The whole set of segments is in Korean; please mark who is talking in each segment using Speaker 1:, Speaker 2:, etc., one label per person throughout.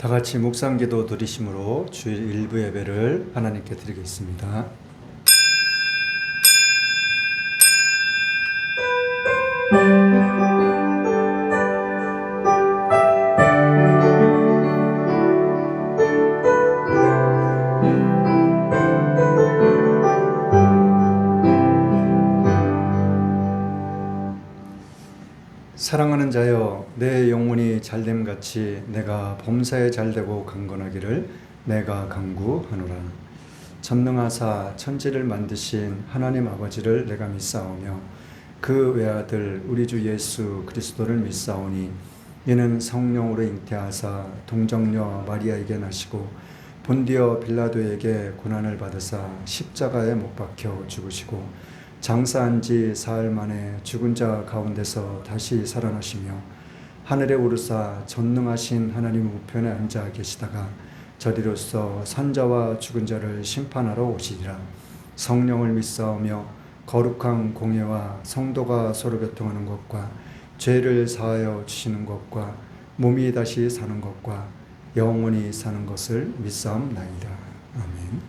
Speaker 1: 다 같이 묵상기도 드리심으로 주일 일부 예배를 하나님께 드리겠습니다. 사랑하는 자여, 내 영혼이 잘됨같이 내가 범사에 잘되고 강건하기를 내가 간구하노라. 전능하사 천지를 만드신 하나님 아버지를 내가 믿사오며 그 외아들 우리 주 예수 그리스도를 믿사오니 이는 성령으로 잉태하사 동정녀 마리아에게 나시고 본디오 빌라도에게 고난을 받으사 십자가에 못 박혀 죽으시고 장사한 지 사흘 만에 죽은 자 가운데서 다시 살아나시며 하늘에 오르사 전능하신 하나님 우편에 앉아 계시다가 저리로서 산자와 죽은 자를 심판하러 오시리라. 성령을 믿사오며 거룩한 공예와 성도가 서로 교통하는 것과 죄를 사하여 주시는 것과 몸이 다시 사는 것과 영원히 사는 것을 믿사옵나이다. 아멘.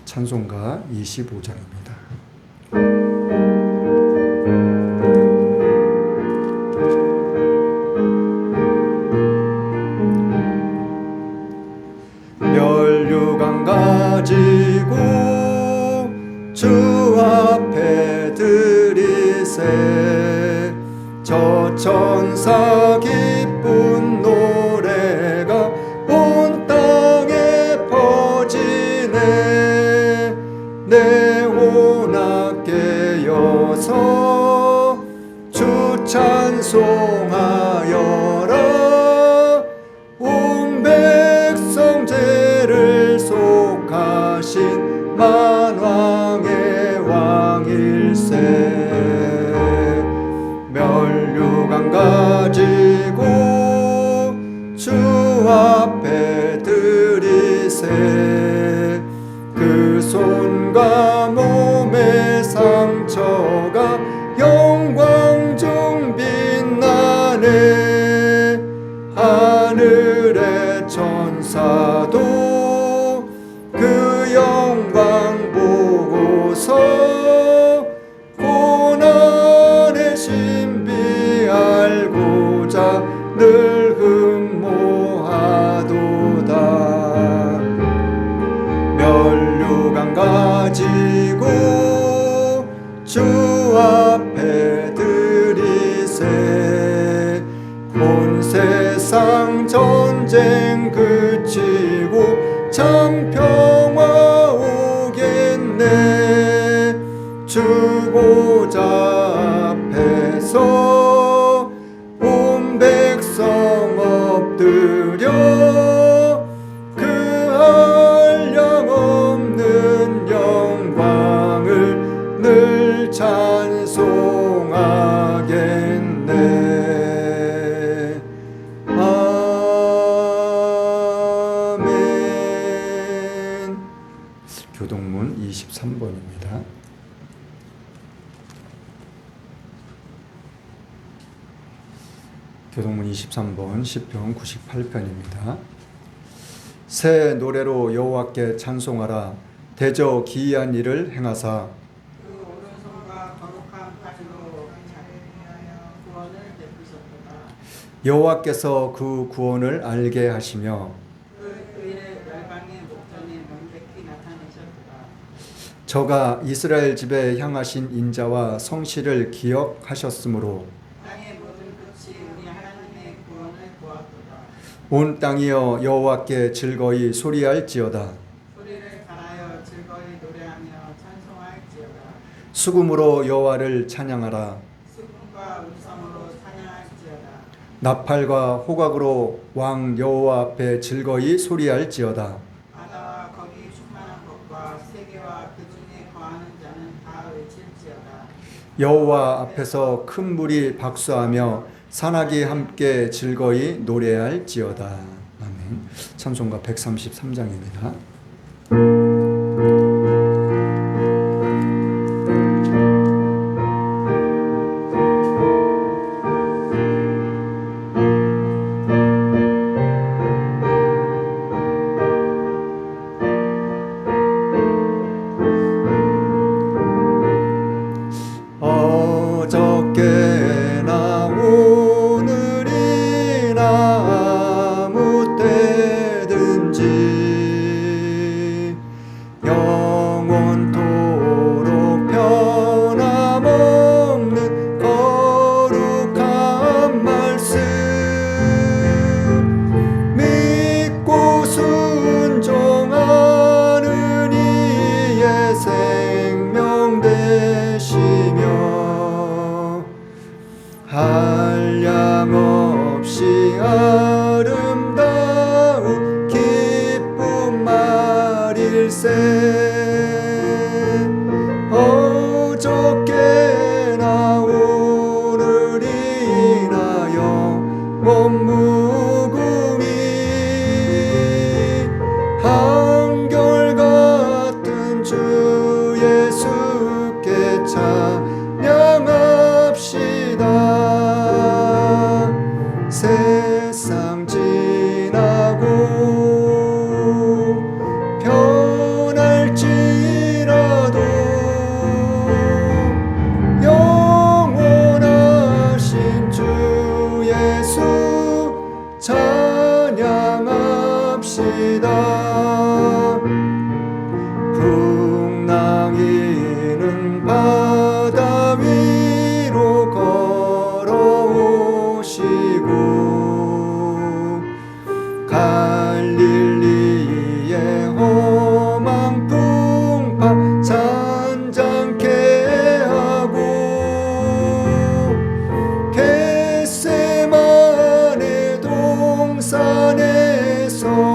Speaker 1: 찬송가 25장입니다. 멸류관 가지고 주 앞에 드리세. 저 천사 기쁜 노래가 온 땅에 퍼지네. 내 혼악 깨어서 주 찬송하여라. 온 백성 죄를 속하신 만왕의 왕일세. 멸류관 가지고 주 앞에 드리세. 그 손과 몸의 상처가 영광 중 빛나네. 하늘의 천사도 그 영광 보고서 고난의 신비 알고자 늘 흠모하도다. 멸류관 가지고 주 앞에 드리세. 온 세상 전쟁 그치고 참 평화 오겠네. 주 보좌 앞에서 온 백성 엎드려 그 한량없는 영광을 늘 찬송하겠네. 아멘. 교동문 23번입니다. 교동문 23번 시편 98편입니다. 새 노래로 여호와께 찬송하라. 대저 기이한 일을 행하사
Speaker 2: 그 오른손과 거룩한 팔로 자기를 위하여 구원을 베푸셨도다.
Speaker 1: 여호와께서 그 구원을 알게 하시며
Speaker 2: 그 의를 열방의 목전에 명백히 나타내셨도다.
Speaker 1: 저가 이스라엘 집에 향하신 인자와 성실을 기억하셨으므로
Speaker 2: 땅의 모든 끝이 우리 하나님의 구원을 보았도다.
Speaker 1: 온 땅이여 여호와께 즐거이 소리할지어다.
Speaker 2: 소리를 갈아여 즐거이 노래하며 찬송할지어다.
Speaker 1: 수금으로 여호와를 찬양하라.
Speaker 2: 수금과 음성으로 찬양할지어다.
Speaker 1: 나팔과 호각으로 왕 여호와 앞에 즐거이 소리할지어다.
Speaker 2: 바다와 거기 충만한 것과 세계와 그 중에 거하는 자는 다 외칠지어다.
Speaker 1: 여호와 앞에서 큰 물이 박수하며 산악이 함께 즐거이 노래할지어다. 아멘. 찬송가 133장입니다. 한결같은 주 예수께 찬양합시다. 세상 지나고 변할지라도 영원하신 주 예수 찬양합시다. 풍랑이는 바다 위로 걸어오시고 갈릴리의 험한 풍파 잔잔케 하고 겟세마네 동산에서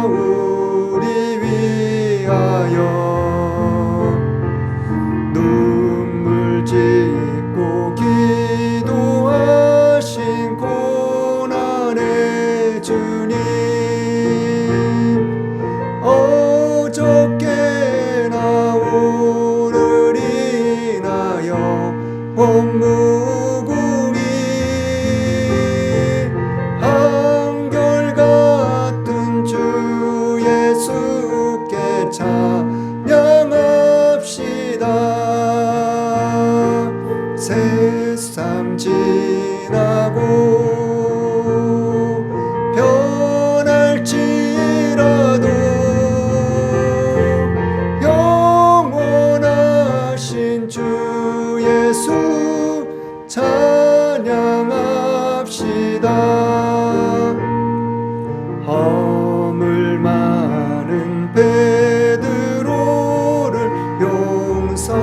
Speaker 1: 우리 위하여 눈물 짓고 기도하신 고난의 주님, 어저께나 오늘 인하여 원무궁이 한결같은 주 예수께 찬양합시다. 세상 지나고 변할지라도 영원하신 주 예수 찬양합시다. 허물 많은 베드로를 용서하시고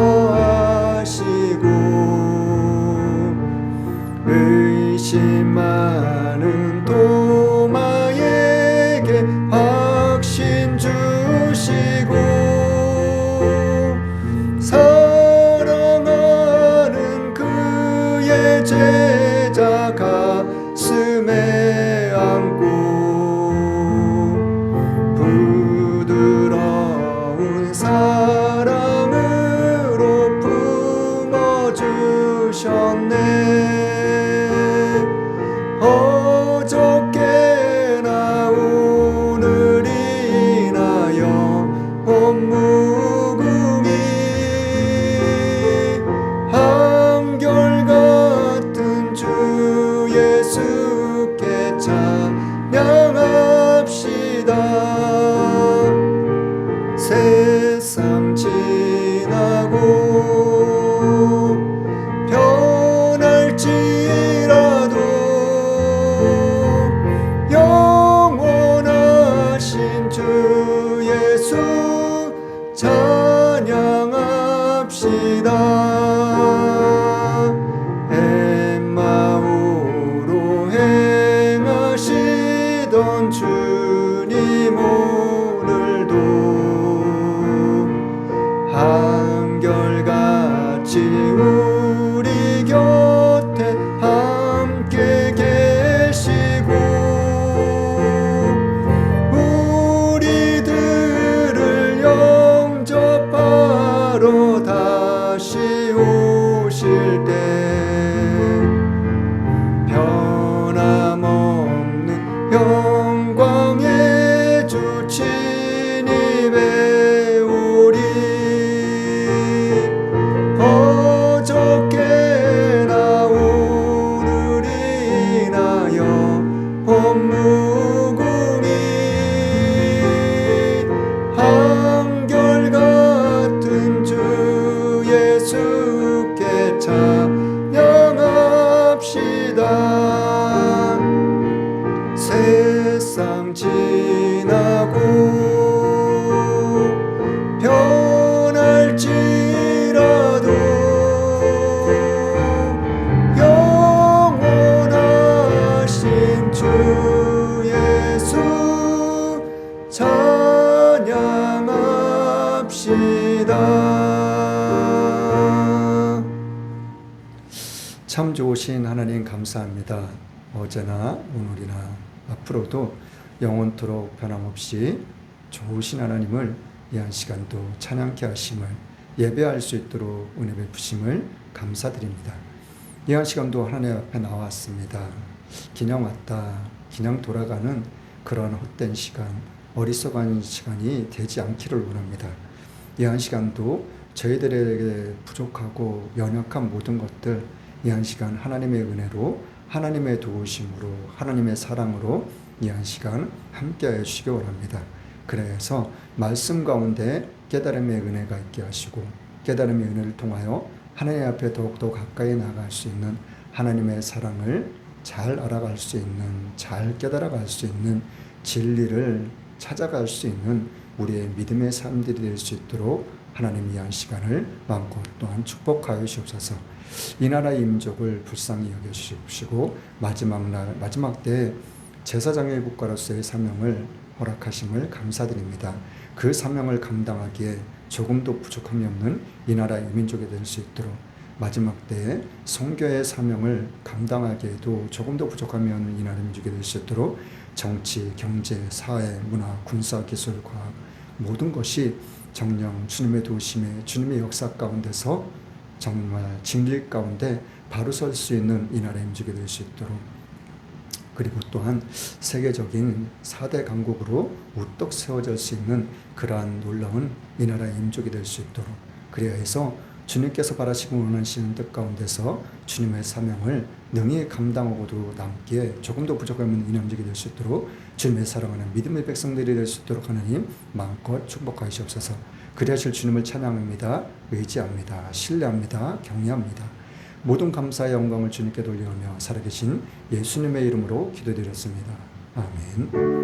Speaker 1: 의심 많은 도마에게 확신 주시고 사랑하는 그의 제자 가슴에 안고 부드러운 사랑으로 품어주셨네. 어저께나 오늘 인하여 원무궁이 한결같은 주 예수께 찬양합시다. 세상 지나고 변할지라도 영원하신 주 예수 찬양합시다. 엠마오로 행하시던 주님 오늘도 한결같이 우리 곁에 함께 계시고 우리들을 영접하러 다시 오실 때 변함없는 영광의 주 친히 배우리. 어저께나 오늘 인하여 원무궁이 한결같은 주 예수께 찬양합시다. 세상 지나고 변할지라도 영원하신 주 예수 찬양합시다. 참 좋으신 하나님 감사합니다. 어제나 오늘이나 앞으로도 영원토록 변함없이 좋으신 하나님을 이 한 시간도 찬양케 하심을, 예배할 수 있도록 은혜 베푸심을 감사드립니다. 이 한 시간도 하나님 앞에 나왔습니다. 그냥 왔다, 그냥 돌아가는 그런 헛된 시간, 어리석은 시간이 되지 않기를 원합니다. 이 한 시간도 저희들에게 부족하고 연약한 모든 것들, 이 한 시간 하나님의 은혜로, 하나님의 도우심으로, 하나님의 사랑으로 이 한 시간 함께해 주시기 원합니다. 그래서 말씀 가운데 깨달음의 은혜가 있게 하시고, 깨달음의 은혜를 통하여 하나님 앞에 더욱더 가까이 나아갈 수 있는, 하나님의 사랑을 잘 알아갈 수 있는, 잘 깨달아갈 수 있는, 진리를 찾아갈 수 있는 우리의 믿음의 삶들이 될 수 있도록 하나님 이 한 시간을 마음껏 또한 축복하여 주옵소서. 이 나라의 민족을 불쌍히 여겨주시고 마지막 때에 제사장의 국가로서의 사명을 허락하심을 감사드립니다. 그 사명을 감당하기에 조금도 부족함이 없는 이 나라의 민족이 될 수 있도록, 마지막 때에 선교의 사명을 감당하기에도 조금도 부족함이 없는 이 나라의 민족이 될 수 있도록 정치, 경제, 사회, 문화, 군사, 기술, 과학 모든 것이 정령 주님의 도우심에, 주님의 역사 가운데서 정말 진리 가운데 바로 설 수 있는 이 나라의 민족이 될 수 있도록, 그리고 또한 세계적인 4대 강국으로 우뚝 세워질 수 있는 그러한 놀라운 이 나라의 민족이 될 수 있도록, 그래야 해서 주님께서 바라시고 원하시는 뜻 가운데서 주님의 사명을 능히 감당하고도 남기에 조금도 부족하면 인함적이 될 수 있도록 주님의 사랑하는 믿음의 백성들이 될 수 있도록 하나님 마음껏 축복하시옵소서. 그리하실 주님을 찬양합니다. 의지합니다. 신뢰합니다. 경외합니다. 모든 감사의 영광을 주님께 돌려오며 살아계신 예수님의 이름으로 기도드렸습니다. 아멘.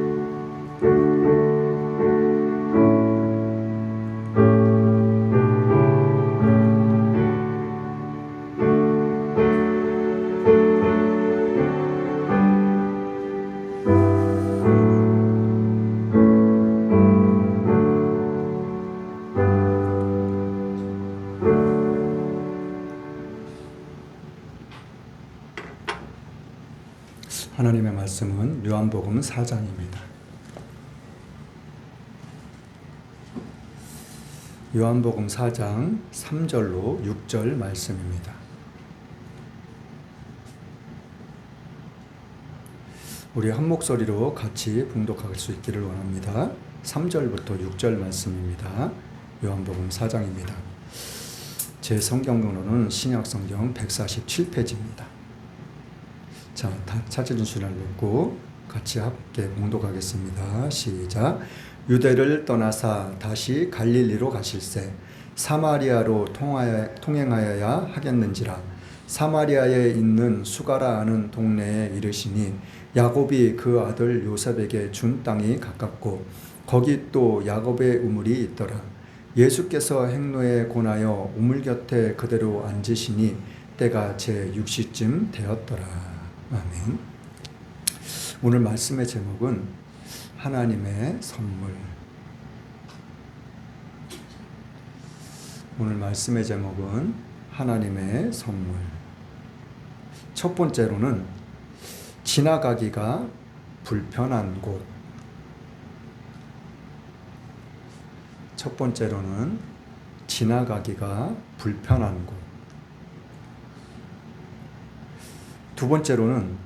Speaker 1: 하나님의 말씀은 요한복음 4장입니다. 요한복음 4장 3절로 6절 말씀입니다. 우리 한 목소리로 같이 봉독할 수 있기를 원합니다. 3절부터 6절 말씀입니다. 요한복음 4장입니다. 제 성경으로는 신약성경 147페이지입니다. 자, 다 찾으신 줄 알고 같이 함께 봉독하겠습니다. 시작. 유대를 떠나사 다시 갈릴리로 가실새 사마리아로 통행하여야 하겠는지라. 사마리아에 있는 수가라 하는 동네에 이르시니 야곱이 그 아들 요셉에게 준 땅이 가깝고 거기 또 야곱의 우물이 있더라. 예수께서 행로에 권하여 우물 곁에 그대로 앉으시니 때가 제 6시쯤 되었더라. 아멘. 오늘 말씀의 제목은 하나님의 선물. 오늘 말씀의 제목은 하나님의 선물. 첫 번째로는 지나가기가 불편한 곳. 첫 번째로는 지나가기가 불편한 곳. 두 번째로는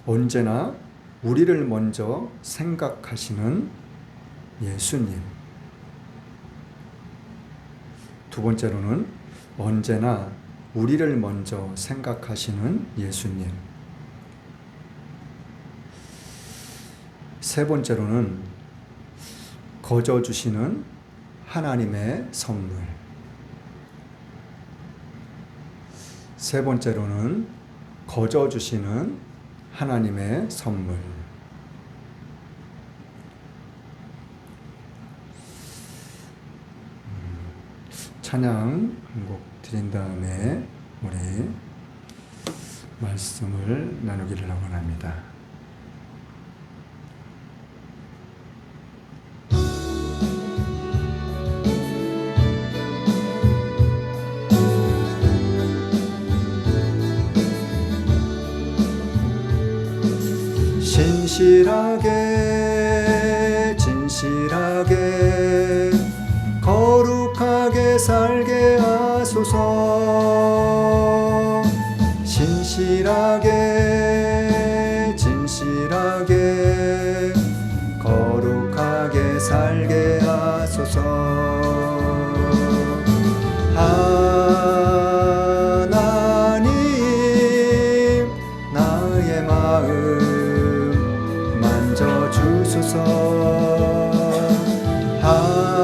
Speaker 1: 언제나 우리를 먼저 생각하시는 예수님. 두 번째로는 언제나 우리를 먼저 생각하시는 예수님. 세 번째로는 거저 주시는 하나님의 선물. 세 번째로는 거저 주시는 하나님의 선물. 찬양 한 곡 드린 다음에 우리 말씀을 나누기를 원합니다. 진실하게 신실하게 거룩하게 살게 하소서. 신실하게 진실하게 거룩하게 살게 하소서. 하나님 나의 마음 만져주소서. 하나님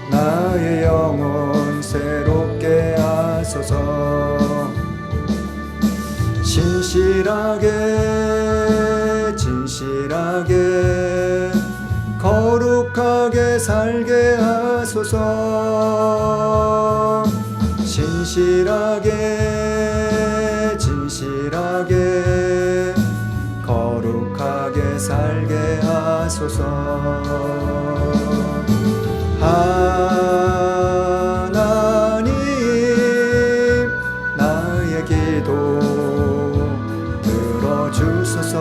Speaker 1: 나의 영혼 새롭게 하소서. 신실하게 진실하게 거룩하게 살게 하소서. 신실하게 진실하게 거룩하게 살게 하소서. 하나님 나의 기도 들어주소서.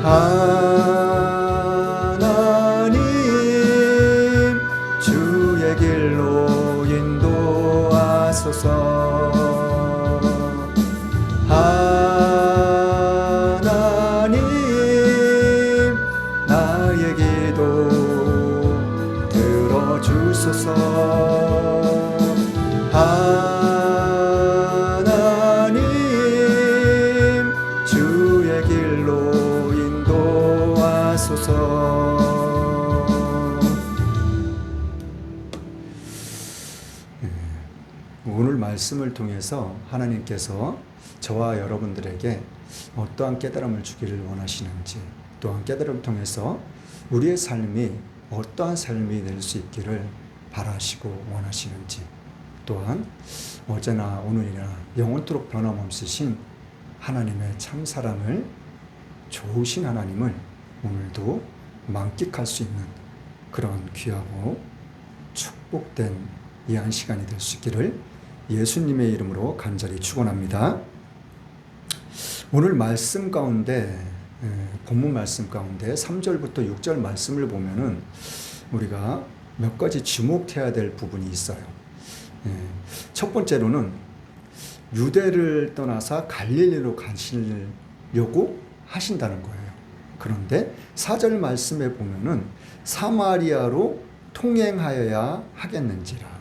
Speaker 1: 하나님 주의 길로 인도하소서. 하나님 나의 기도 들어주소서. 하나님 주의 길로 인도하소서. 오늘 말씀을 통해서 하나님께서 저와 여러분들에게 어떠한 깨달음을 주기를 원하시는지, 또한 깨달음을 통해서 우리의 삶이 어떠한 삶이 될 수 있기를 바라시고 원하시는지, 또한 어제나 오늘이나 영원토록 변함없으신 하나님의 참사랑을, 좋으신 하나님을 오늘도 만끽할 수 있는 그런 귀하고 축복된 귀한 시간이 될 수 있기를 예수님의 이름으로 간절히 축원합니다. 오늘 말씀 가운데, 본문 말씀 가운데 3절부터 6절 말씀을 보면은 우리가 몇 가지 주목해야 될 부분이 있어요. 첫 번째로는 유대를 떠나서 갈릴리로 가시려고 하신다는 거예요. 그런데 4절 말씀에 보면은 사마리아로 통행하여야 하겠는지라.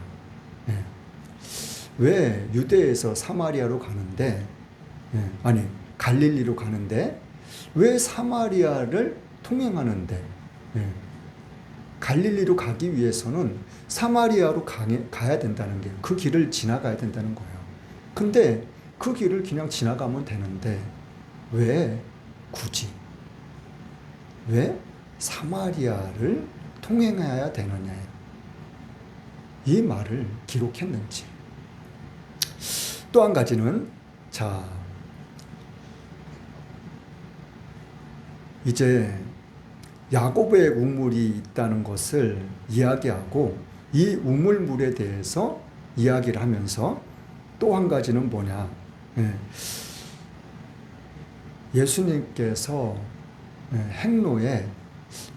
Speaker 1: 왜 유대에서 사마리아로 가는데, 아니 갈릴리로 가는데 왜 사마리아를 통행하는데, 갈릴리로 가기 위해서는 사마리아로 가야 된다는 게, 그 길을 지나가야 된다는 거예요. 근데 그 길을 그냥 지나가면 되는데 왜 굳이, 왜 사마리아를 통행해야 되느냐, 이 말을 기록했는지. 또 한 가지는, 자, 이제 야곱의 우물이 있다는 것을 이야기하고 이 우물물에 대해서 이야기를 하면서 또 한 가지는 뭐냐, 예수님께서 행로에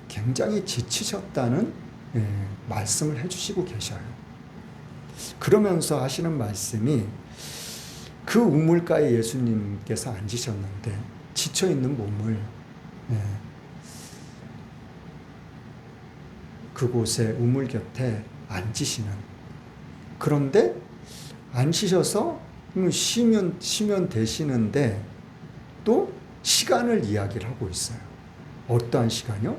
Speaker 1: 굉장히 지치셨다는 말씀을 해주시고 계셔요. 그러면서 하시는 말씀이, 그 우물가에 예수님께서 앉으셨는데 지쳐있는 몸을 그곳에 우물 곁에 앉으시는, 그런데 앉으셔서 쉬면 되시는데 또 시간을 이야기를 하고 있어요. 어떠한 시간이요?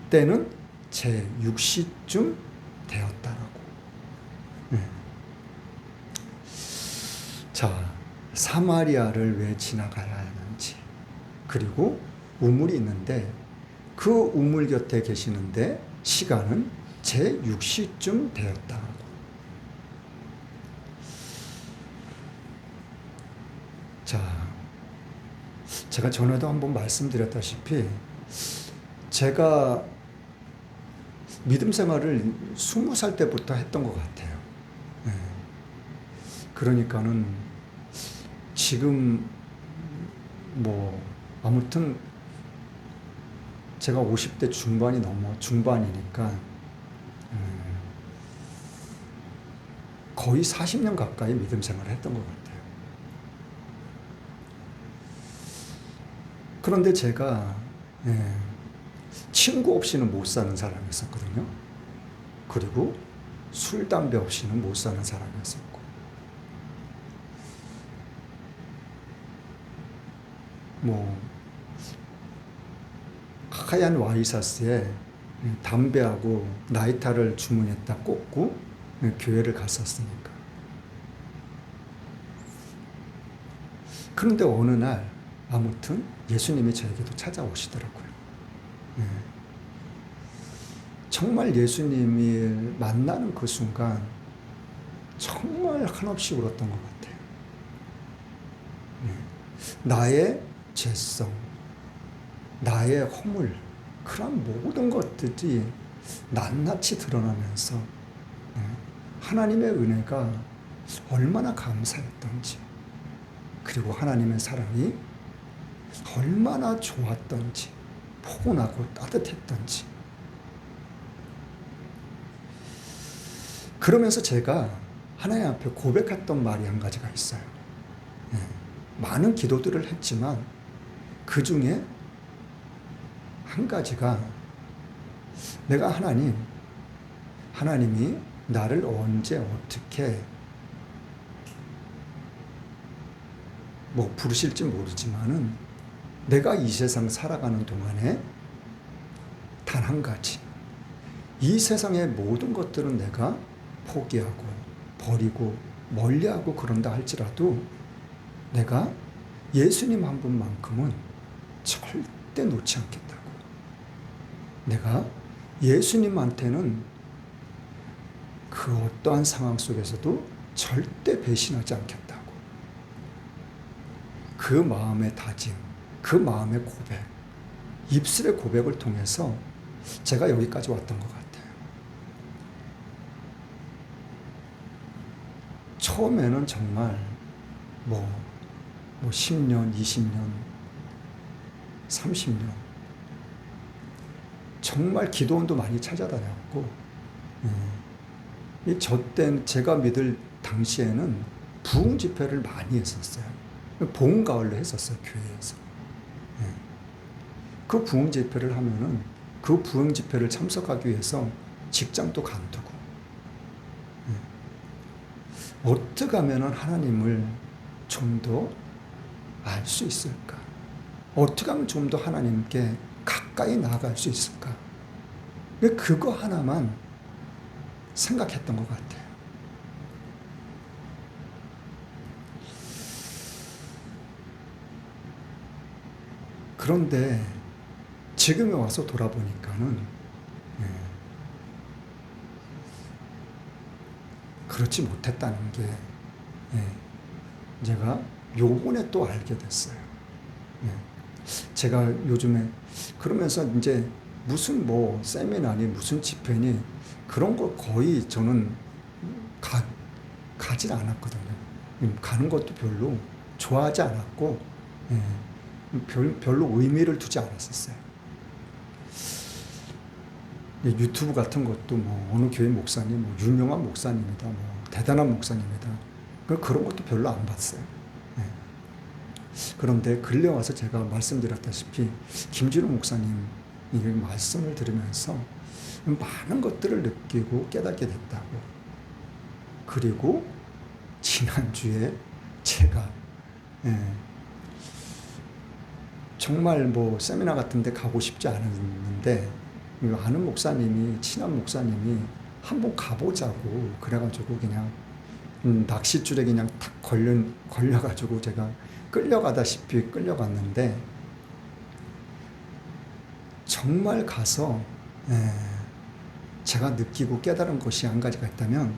Speaker 1: 때는 제 6시쯤 되었다라고. 자, 사마리아를 왜 지나가야 하는지, 그리고 우물이 있는데 그 우물 곁에 계시는데 시간은 제 6시쯤 되었다라고. 자, 제가 전에도 한번 말씀드렸다시피 제가 믿음 생활을 20살 때부터 했던 것 같아요. 그러니까는 지금 뭐 아무튼 제가 50대 중반이 넘어 중반이니까 거의 40년 가까이 믿음 생활을 했던 것 같아요. 그런데 제가 친구 없이는 못 사는 사람이었거든요. 그리고 술, 담배 없이는 못 사는 사람이었었고, 뭐 하얀 와이셔츠에 담배하고 라이터를 주문했다 꽂고 교회를 갔었으니까. 그런데 어느 날 아무튼 예수님이 저에게도 찾아오시더라고요. 정말 예수님을 만나는 그 순간 정말 한없이 울었던 것 같아요. 나의 죄성, 나의 허물, 그런 모든 것들이 낱낱이 드러나면서 하나님의 은혜가 얼마나 감사했던지, 그리고 하나님의 사랑이 얼마나 좋았던지, 포근하고 따뜻했던지. 그러면서 제가 하나님 앞에 고백했던 말이 한 가지가 있어요. 많은 기도들을 했지만 그 중에 한 가지가, 내가 하나님이 나를 언제 어떻게 뭐 부르실지 모르지만은 내가 이 세상 살아가는 동안에 단 한 가지, 이 세상의 모든 것들은 내가 포기하고 버리고 멀리하고 그런다 할지라도 내가 예수님 한 분만큼은 절대 놓지 않겠다고. 내가 예수님한테는 그 어떠한 상황 속에서도 절대 배신하지 않겠다고. 그 마음의 다짐, 그 마음의 고백, 입술의 고백을 통해서 제가 여기까지 왔던 것 같아요. 처음에는 정말 뭐 10년, 20년, 30년 정말 기도원도 많이 찾아다녔고, 저때 제가 믿을 당시에는 부흥 집회를 많이 했었어요. 봄, 가을로 했었어요, 교회에서. 그 부흥 집회를 하면은 그 부흥 집회를 참석하기 위해서 직장도 간두고, 어떻게 하면은 하나님을 좀 더 알 수 있을까? 어떻게 하면 좀 더 하나님께 가까이 나아갈 수 있을까? 그거 하나만 생각했던 것 같아요. 그런데 지금에 와서 돌아보니까는 그렇지 못했다는 게 제가 요번에 또 알게 됐어요. 제가 요즘에 그러면서 이제 무슨 뭐 세미나니 무슨 집회니 그런 거 거의 저는 가질 않았거든요. 가는 것도 별로 좋아하지 않았고, 별로 의미를 두지 않았었어요. 유튜브 같은 것도 뭐 어느 교회 목사님, 뭐 유명한 목사님이다, 뭐 대단한 목사님이다, 그런 것도 별로 안 봤어요. 그런데 근래 와서 제가 말씀드렸다시피 김진호 목사님 이 말씀을 들으면서 많은 것들을 느끼고 깨닫게 됐다고. 그리고 지난주에 제가 정말 뭐 세미나 같은 데 가고 싶지 않았는데 아는 목사님이, 친한 목사님이 한번 가보자고 그래가지고 그냥 낚싯줄에 그냥 탁 걸려가지고 제가 끌려가다시피 끌려갔는데, 정말 가서 제가 느끼고 깨달은 것이 한 가지가 있다면,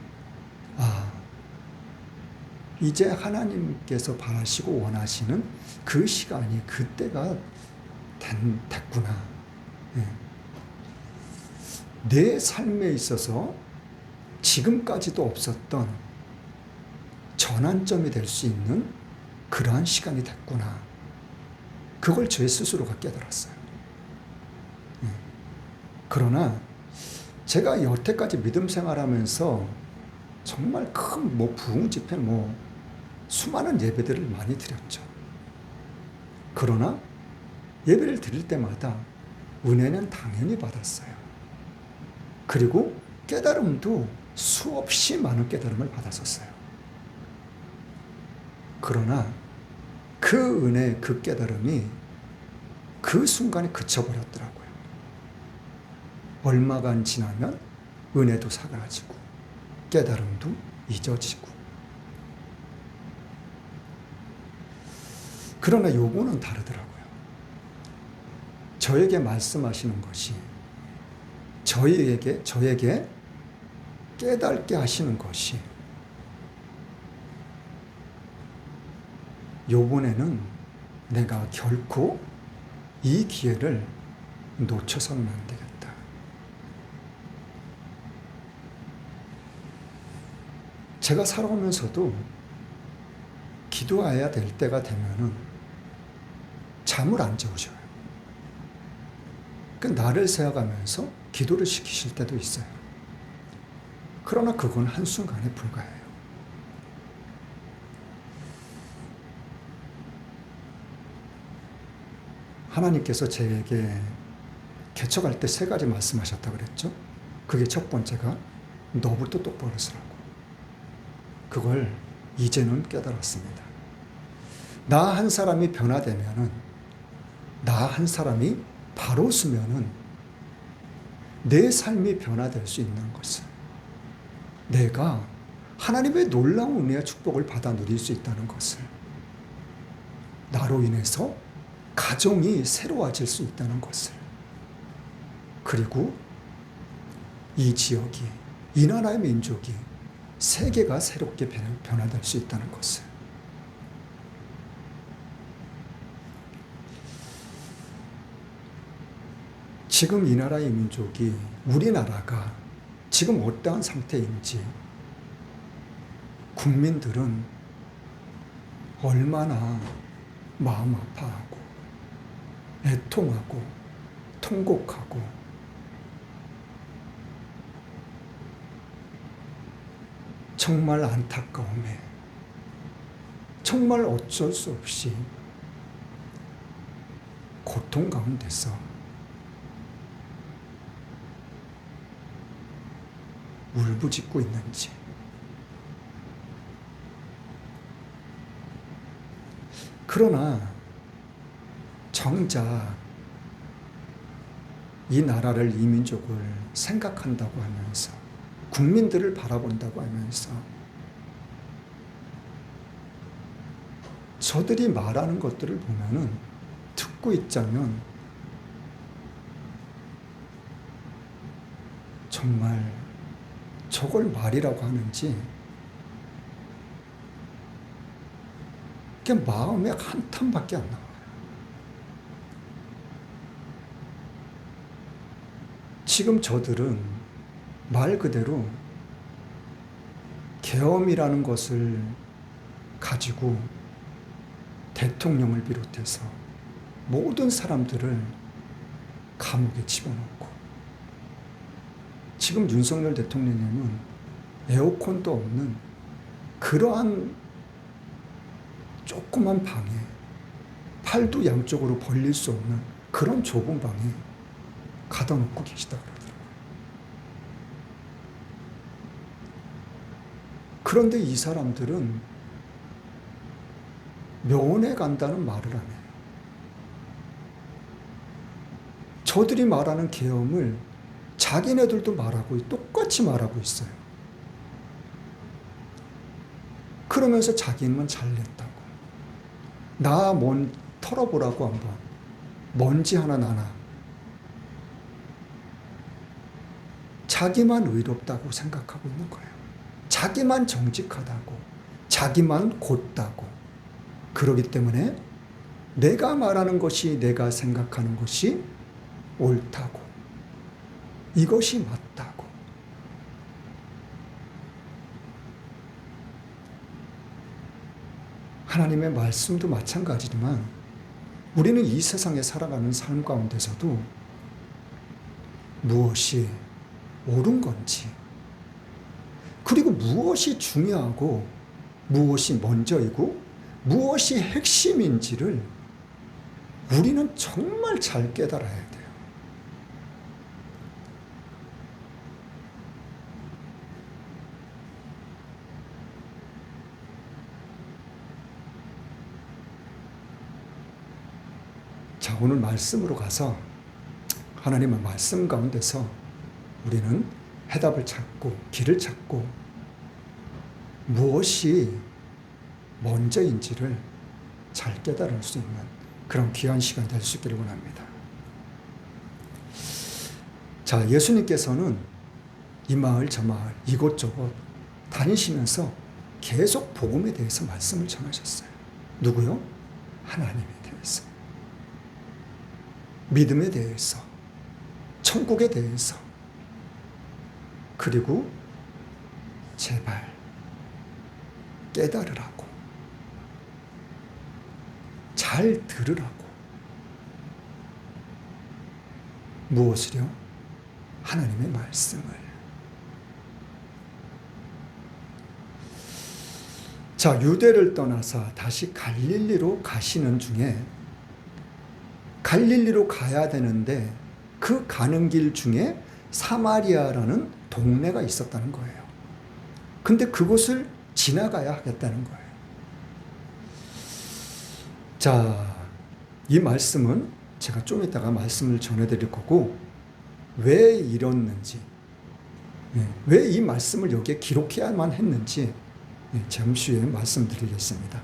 Speaker 1: 이제 하나님께서 바라시고 원하시는 그 시간이, 그때가 됐구나. 내 삶에 있어서 지금까지도 없었던 전환점이 될 수 있는 그러한 시간이 됐구나. 그걸 제 스스로가 깨달았어요. 그러나 제가 여태까지 믿음 생활하면서 정말 큰 부흥 집회 수많은 예배들을 많이 드렸죠. 그러나 예배를 드릴 때마다 은혜는 당연히 받았어요. 그리고 깨달음도 수없이 많은 깨달음을 받았었어요. 그러나 그 은혜, 그 깨달음이 그 순간에 그쳐버렸더라고요. 얼마간 지나면 은혜도 사라지고 깨달음도 잊어지고. 그러나 요거는 다르더라고요. 저에게 말씀하시는 것이 저에게 깨닫게 하시는 것이 요번에는 내가 결코 이 기회를 놓쳐서는 안 되겠다. 제가 살아오면서도 기도해야 될 때가 되면은 잠을 안 재우셔요. 나를 세워가면서 기도를 시키실 때도 있어요. 그러나 그건 한순간에 불과해요. 하나님께서 저에게 개척할 때 3가지 말씀하셨다고 그랬죠. 그게 첫 번째가 너부터 똑바로 서라고. 그걸 이제는 깨달았습니다. 나 한 사람이 변화되면은, 나 한 사람이 바로 서면은 내 삶이 변화될 수 있는 것을, 내가 하나님의 놀라운 은혜와 축복을 받아 누릴 수 있다는 것을, 나로 인해서 가정이 새로워질 수 있다는 것을, 그리고 이 지역이, 이 나라의 민족이, 세계가 새롭게 변화될 수 있다는 것을. 지금 이 나라의 민족이, 우리나라가 지금 어떠한 상태인지 국민들은 얼마나 마음 아파하고 애통하고 통곡하고 정말 안타까움에 정말 어쩔 수 없이 고통 가운데서 울부짖고 있는지. 그러나 정작 이 나라를, 이 민족을 생각한다고 하면서, 국민들을 바라본다고 하면서 저들이 말하는 것들을 보면은, 듣고 있자면 정말 저걸 말이라고 하는지 그냥 마음에 한탄밖에 안 나와요. 지금 저들은 말 그대로 계엄이라는 것을 가지고 대통령을 비롯해서 모든 사람들을 감옥에 집어넣고, 지금 윤석열 대통령님은 에어컨도 없는 그러한 조그만 방에, 팔도 양쪽으로 벌릴 수 없는 그런 좁은 방에 가둬 놓고 계시다 그러더라고요. 그런데 이 사람들은 묘원에 간다는 말을 안 해요. 저들이 말하는 계엄을 자기네들도 말하고 똑같이 말하고 있어요. 그러면서 자기는 잘냈다고, 나 털어보라고 한번, 먼지 하나 나나, 자기만 의롭다고 생각하고 있는 거예요. 자기만 정직하다고, 자기만 곧다고. 그렇기 때문에 내가 말하는 것이, 내가 생각하는 것이 옳다고, 이것이 맞다고. 하나님의 말씀도 마찬가지지만 우리는 이 세상에 살아가는 삶 가운데서도 무엇이 옳은 건지, 그리고 무엇이 중요하고 무엇이 먼저이고 무엇이 핵심인지를 우리는 정말 잘 깨달아야 돼요. 자, 오늘 말씀으로 가서 하나님의 말씀 가운데서 우리는 해답을 찾고 길을 찾고 무엇이 먼저인지를 잘 깨달을 수 있는 그런 귀한 시간 될 수 있기를 원합니다. 자, 예수님께서는 이 마을 저 마을 이곳저곳 다니시면서 계속 복음에 대해서 말씀을 전하셨어요. 누구요? 하나님에 대해서. 믿음에 대해서, 천국에 대해서, 그리고 제발 깨달으라고, 잘 들으라고. 무엇을요? 하나님의 말씀을. 자, 유대를 떠나서 다시 갈릴리로 가시는 중에 갈릴리로 가야 되는데 그 가는 길 중에 사마리아라는 동네가 있었다는 거예요. 근데 그곳을 지나가야 하겠다는 거예요. 자, 이 말씀은 제가 좀 이따가 말씀을 전해드릴 거고, 왜 이랬는지, 왜 이 말씀을 여기에 기록해야만 했는지 잠시 후에 말씀드리겠습니다.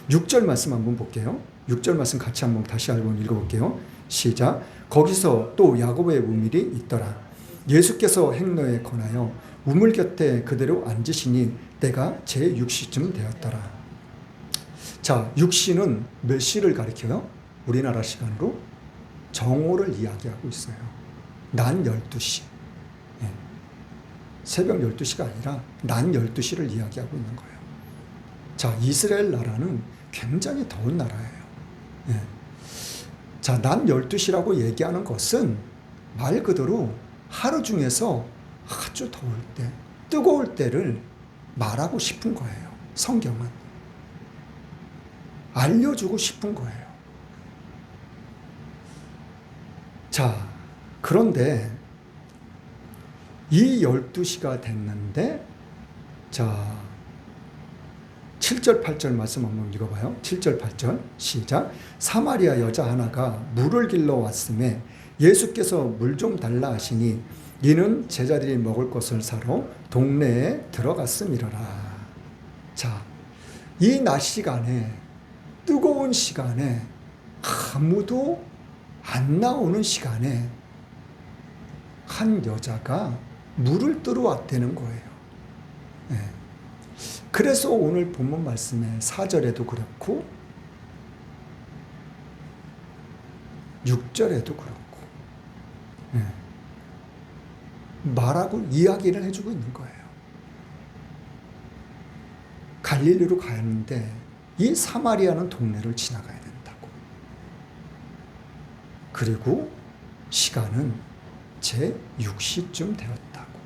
Speaker 1: 6절 말씀 한번 볼게요. 6절 말씀 같이 한번 다시 한번 읽어볼게요. 시작. 거기서 또 야곱의 우물이 있더라. 예수께서 행로에 권하여 우물 곁에 그대로 앉으시니 때가 제6시쯤 되었더라. 자, 6시는 몇 시를 가리켜요? 우리나라 시간으로 정오를 이야기하고 있어요. 낮 12시. 새벽 12시가 아니라 낮 12시를 이야기하고 있는 거예요. 자, 이스라엘 나라는 굉장히 더운 나라예요. 자, 낮 12시라고 얘기하는 것은 말 그대로 하루 중에서 아주 더울 때, 뜨거울 때를 말하고 싶은 거예요. 성경은. 알려주고 싶은 거예요. 자, 그런데 이 12시가 됐는데, 자, 7절, 8절 말씀 한번 읽어봐요. 7절, 8절 시작. 사마리아 여자 하나가 물을 길러 왔음에 예수께서 물 좀 달라 하시니 이는 제자들이 먹을 것을 사러 동네에 들어갔음이러라. 자, 이 낮 시간에, 뜨거운 시간에, 아무도 안 나오는 시간에 한 여자가 물을 뜨러 왔다는 거예요. 그래서 오늘 본문 말씀에 4절에도 그렇고 6절에도 그렇고 말하고 이야기를 해주고 있는 거예요. 갈릴리로 가는데 이 사마리아는 동네를 지나가야 된다고. 그리고 시간은 제6시쯤 되었다고.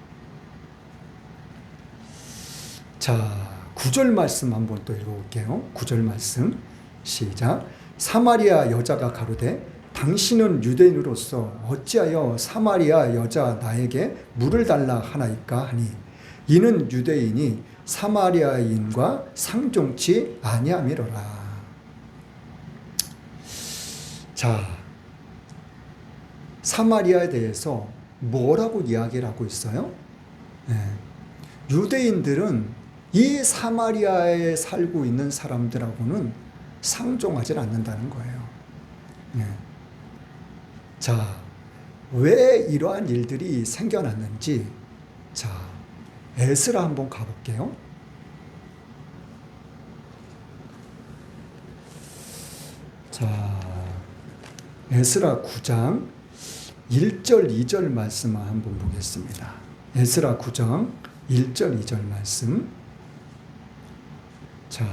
Speaker 1: 자, 9절 말씀 한번 또 읽어볼게요. 9절 말씀 시작. 사마리아 여자가 가로되 당신은 유대인으로서 어찌하여 사마리아 여자 나에게 물을 달라 하나이까 하니 이는 유대인이 사마리아인과 상종치 아니함이로라. 자, 사마리아에 대해서 뭐라고 이야기를 하고 있어요? 유대인들은 이 사마리아에 살고 있는 사람들하고는 상종하지 않는다는 거예요. 자, 왜 이러한 일들이 생겨났는지, 자, 에스라 한번 가볼게요. 자, 에스라 9장 1절, 2절 말씀 한번 보겠습니다. 에스라 9장 1절, 2절 말씀. 자,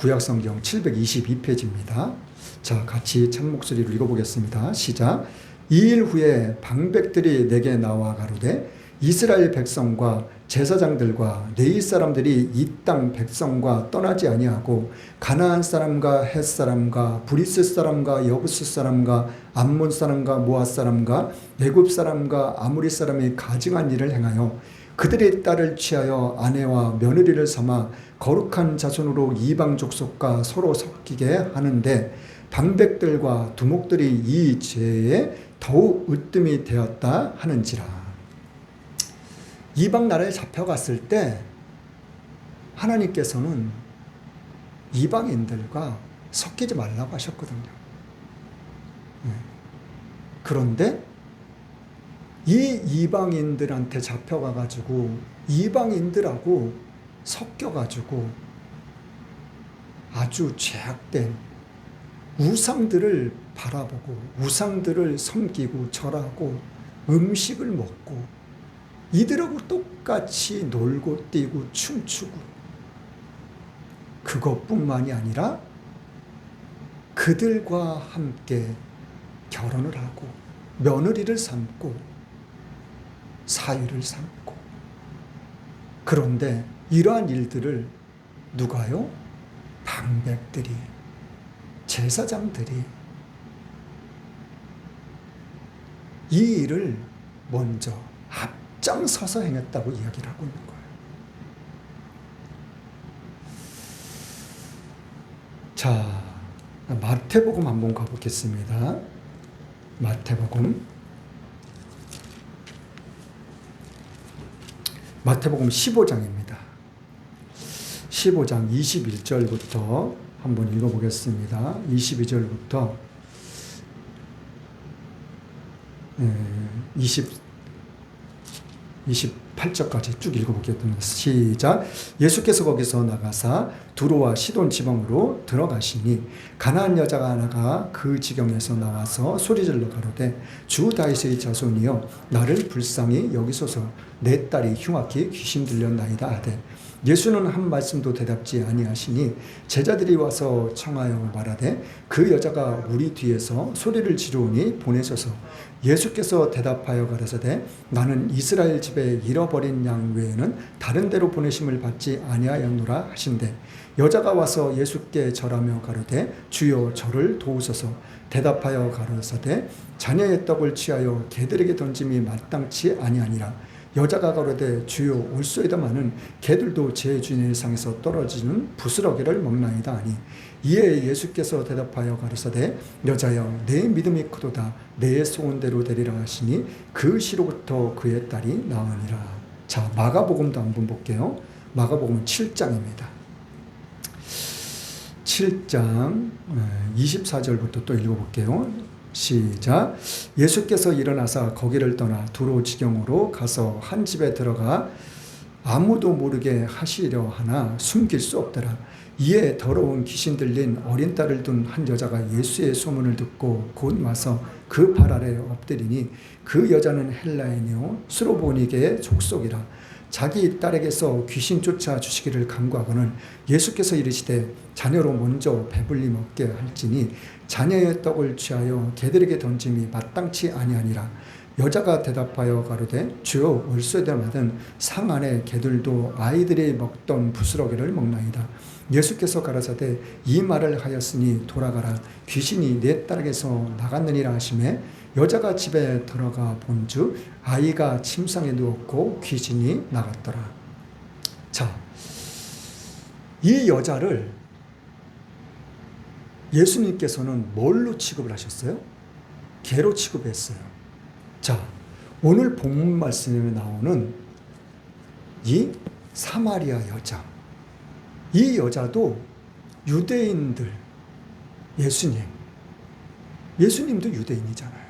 Speaker 1: 구약성경 722페이지입니다. 자, 같이 찬목소리로 읽어보겠습니다. 시작. 2일 후에 방백들이 내게 나와 가로되 이스라엘 백성과 제사장들과 레위 사람들이 이 땅 백성과 떠나지 아니하고 가나안 사람과 헷 사람과 브리스 사람과 여부스 사람과 암몬 사람과 모압 사람과 애굽 사람과 아무리 사람이 가증한 일을 행하여 그들의 딸을 취하여 아내와 며느리를 삼아 거룩한 자손으로 이방 족속과 서로 섞이게 하는데 방백들과 두목들이 이 죄에 더욱 으뜸이 되었다 하는지라. 이방 나라에 잡혀갔을 때 하나님께서는 이방인들과 섞이지 말라고 하셨거든요. 그런데 이 이방인들한테 잡혀가가지고 이방인들하고 섞여가지고 아주 죄악된 우상들을 바라보고 우상들을 섬기고 절하고 음식을 먹고 이들하고 똑같이 놀고 뛰고 춤추고 그것뿐만이 아니라 그들과 함께 결혼을 하고 며느리를 삼고 사위를 삼고 그런데 이러한 일들을 누가요? 방백들이 제사장들이 이 일을 먼저 앞장서서 행했다고 이야기를 하고 있는 거예요. 자, 마태복음 한번 가보겠습니다. 마태복음 15장입니다. 15장 21절부터 한번 읽어보겠습니다. 22절부터 28절까지 쭉 읽어보겠습니다. 시작. 예수께서 거기서 나가사 두로와 시돈 지방으로 들어가시니 가나안 여자가 하나가 그 지경에서 나와서 소리질러 가로되 주 다윗의 자손이여 나를 불쌍히 여기소서 내 딸이 흉악히 귀신 들렸나이다 하되 예수는 한 말씀도 대답지 아니하시니 제자들이 와서 청하여 말하되 그 여자가 우리 뒤에서 소리를 지르오니 보내소서. 예수께서 대답하여 가라사대 나는 이스라엘 집에 잃어버린 양 외에는 다른 데로 보내심을 받지 아니하였노라 하신대 여자가 와서 예수께 절하며 가로되 주여 저를 도우소서. 대답하여 가라사대 자녀의 떡을 취하여 개들에게 던짐이 마땅치 아니하니라. 여자가 가로되 주여 올소이다마는 개들도 제 주인의 상에서 떨어지는 부스러기를 먹나이다 하니 이에 예수께서 대답하여 가라사대 여자여 내 믿음이 크도다 내 소원대로 되리라 하시니 그 시로부터 그의 딸이 나으니라. 자, 마가복음도 한번 볼게요. 마가복음 7장입니다. 7장 24절부터 또 읽어볼게요. 시작. 예수께서 일어나사 거기를 떠나 두로 지경으로 가서 한 집에 들어가 아무도 모르게 하시려 하나 숨길 수 없더라. 이에 더러운 귀신 들린 어린 딸을 둔 한 여자가 예수의 소문을 듣고 곧 와서 그 발 아래 엎드리니 그 여자는 헬라인이요 스로보니게의 족속이라. 자기 딸에게서 귀신 쫓아 주시기를 간구하고는 예수께서 이르시되 자녀로 먼저 배불리 먹게 할지니 자녀의 떡을 취하여 개들에게 던짐이 마땅치 아니하니라. 여자가 대답하여 가로되 주여 올소이다마는 상 안에 개들도 아이들이 먹던 부스러기를 먹나이다. 예수께서 가라사대 이 말을 하였으니 돌아가라 귀신이 내 딸에게서 나갔느니라 하시매 여자가 집에 들어가 본즉 아이가 침상에 누웠고 귀신이 나갔더라. 자, 이 여자를 예수님께서는 뭘로 취급을 하셨어요? 개로 취급했어요. 자, 오늘 본문 말씀에 나오는 이 사마리아 여자, 이 여자도 유대인들, 예수님도 유대인이잖아요.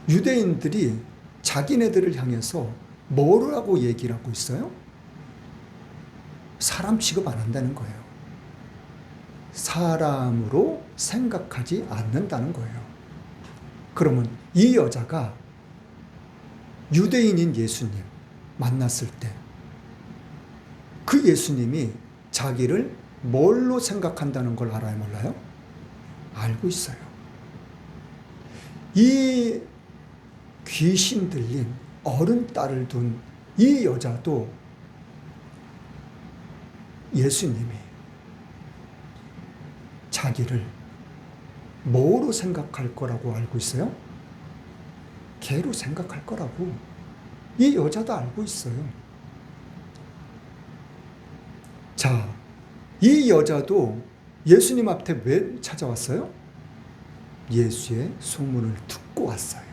Speaker 1: 유대인들이 자기네들을 향해서 뭐라고 얘기를 하고 있어요? 사람 취급 안 한다는 거예요. 사람으로 생각하지 않는다는 거예요. 그러면 이 여자가 유대인인 예수님 만났을 때 그 예수님이 자기를 뭘로 생각한다는 걸 알아요, 몰라요? 알고 있어요. 이 귀신 들린 어른 딸을 둔 이 여자도 예수님이 자기를 뭐로 생각할 거라고 알고 있어요? 개로 생각할 거라고 이 여자도 알고 있어요. 자, 이 여자도 예수님 앞에 왜 찾아왔어요? 예수의 소문을 듣고 왔어요.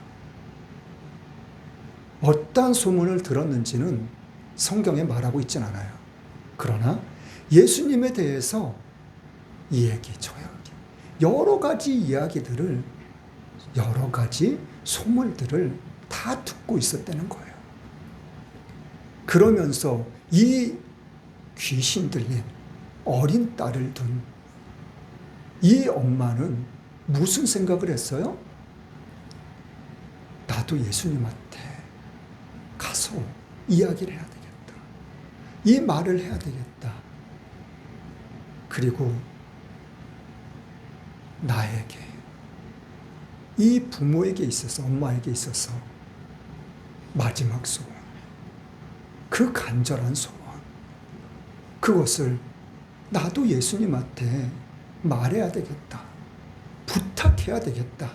Speaker 1: 어떠한 소문을 들었는지는 성경에 말하고 있진 않아요. 그러나 예수님에 대해서 이 얘기 저 얘기 여러 가지 이야기들을 여러 가지 소문들을 다 듣고 있었다는 거예요. 그러면서 이 귀신 들린 어린 딸을 둔 이 엄마는 무슨 생각을 했어요? 나도 예수님한테 가서 이야기를 해야 되겠다. 이 말을 해야 되겠다. 그리고 나에게, 이 부모에게 있어서, 엄마에게 있어서 마지막 소원, 그 간절한 소원, 그것을 나도 예수님한테 말해야 되겠다. 부탁해야 되겠다.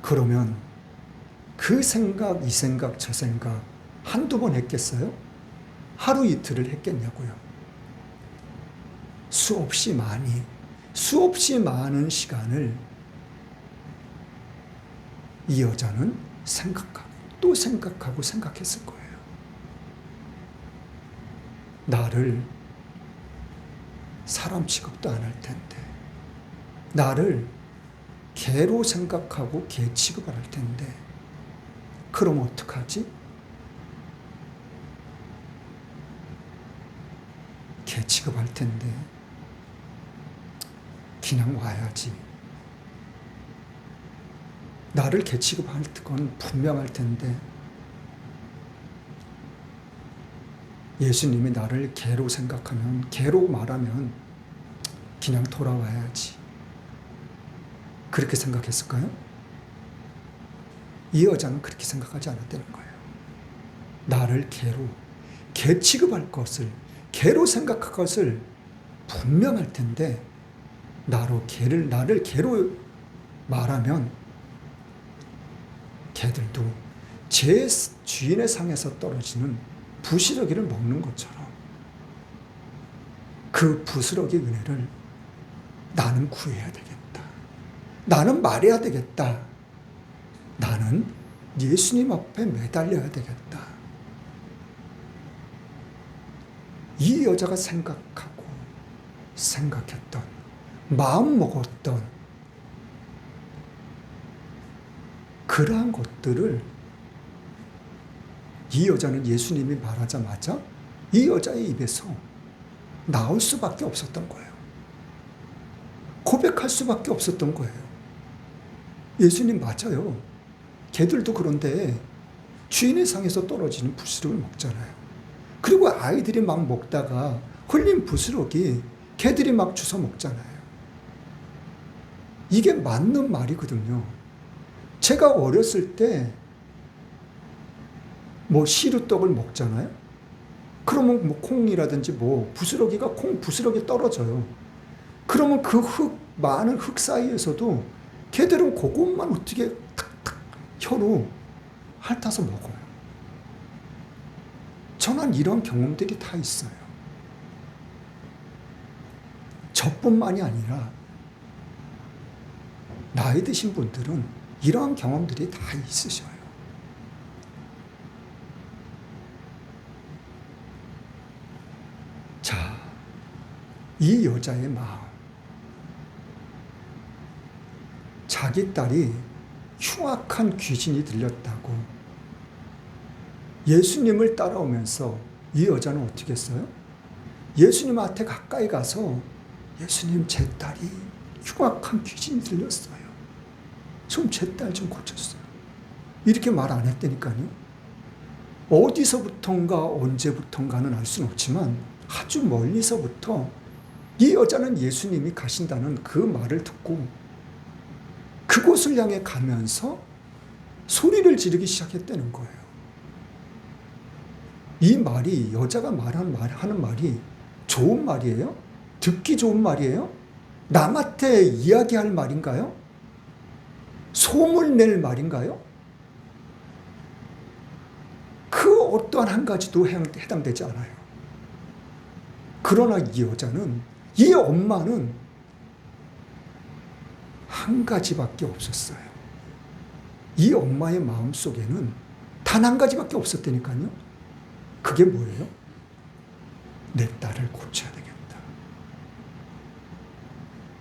Speaker 1: 그러면 그 생각, 이 생각, 저 생각 한두 번 했겠어요? 하루 이틀을 했겠냐고요. 수없이 많은 시간을 이 여자는 생각하고 또 생각하고 생각했을 거예요. 나를 사람 취급도 안 할 텐데, 나를 개로 생각하고 개 취급을 할 텐데, 그럼 어떡하지? 개 취급할 텐데 그냥 와야지. 나를 개 취급할 건 분명할 텐데 예수님이 나를 개로 생각하면, 개로 말하면 그냥 돌아와야지. 그렇게 생각했을까요? 이 여자는 그렇게 생각하지 않았다는 거예요. 나를 개 취급할 것을, 개로 생각할 것을 분명할 텐데 나를 개로 말하면 개들도 제 주인의 상에서 떨어지는 부스러기를 먹는 것처럼 그 부스러기 은혜를 나는 구해야 되겠다. 나는 말해야 되겠다. 나는 예수님 앞에 매달려야 되겠다. 이 여자가 생각하고 생각했던, 마음 먹었던 그러한 것들을 이 여자는 예수님이 말하자마자 이 여자의 입에서 나올 수밖에 없었던 거예요. 고백할 수밖에 없었던 거예요. 예수님 맞아요. 개들도 그런데 주인의 상에서 떨어지는 부스러기를 먹잖아요. 그리고 아이들이 막 먹다가 흘린 부스러기 개들이 막 주워 먹잖아요. 이게 맞는 말이거든요. 제가 어렸을 때 뭐 시루떡을 먹잖아요. 그러면 뭐 콩이라든지 뭐 부스러기가 콩 부스러기 떨어져요. 그러면 그 많은 흙 사이에서도 개들은 그것만 어떻게 탁탁 혀로 핥아서 먹어요. 저는 이런 경험들이 다 있어요. 저뿐만이 아니라 나이 드신 분들은 이러한 경험들이 다 있으셔요. 자, 이 여자의 마음. 자기 딸이 흉악한 귀신이 들렸다고 예수님을 따라오면서 이 여자는 어떻게 했어요? 예수님한테 가까이 가서 예수님, 제 딸이 흉악한 귀신이 들렸어요. 좀 제 딸 좀 고쳤어요. 이렇게 말 안 했다니까요. 어디서부턴가 언제부턴가는 알 수는 없지만 아주 멀리서부터 이 여자는 예수님이 가신다는 그 말을 듣고 그곳을 향해 가면서 소리를 지르기 시작했다는 거예요. 이 말이, 여자가 하는 말이 좋은 말이에요? 듣기 좋은 말이에요? 남한테 이야기할 말인가요? 소문 낼 말인가요? 그 어떠한 한 가지도 해당되지 않아요. 그러나 이 여자는, 이 엄마는 한 가지밖에 없었어요. 이 엄마의 마음속에는 단 한 가지밖에 없었다니까요. 그게 뭐예요? 내 딸을 고쳐야 되겠다.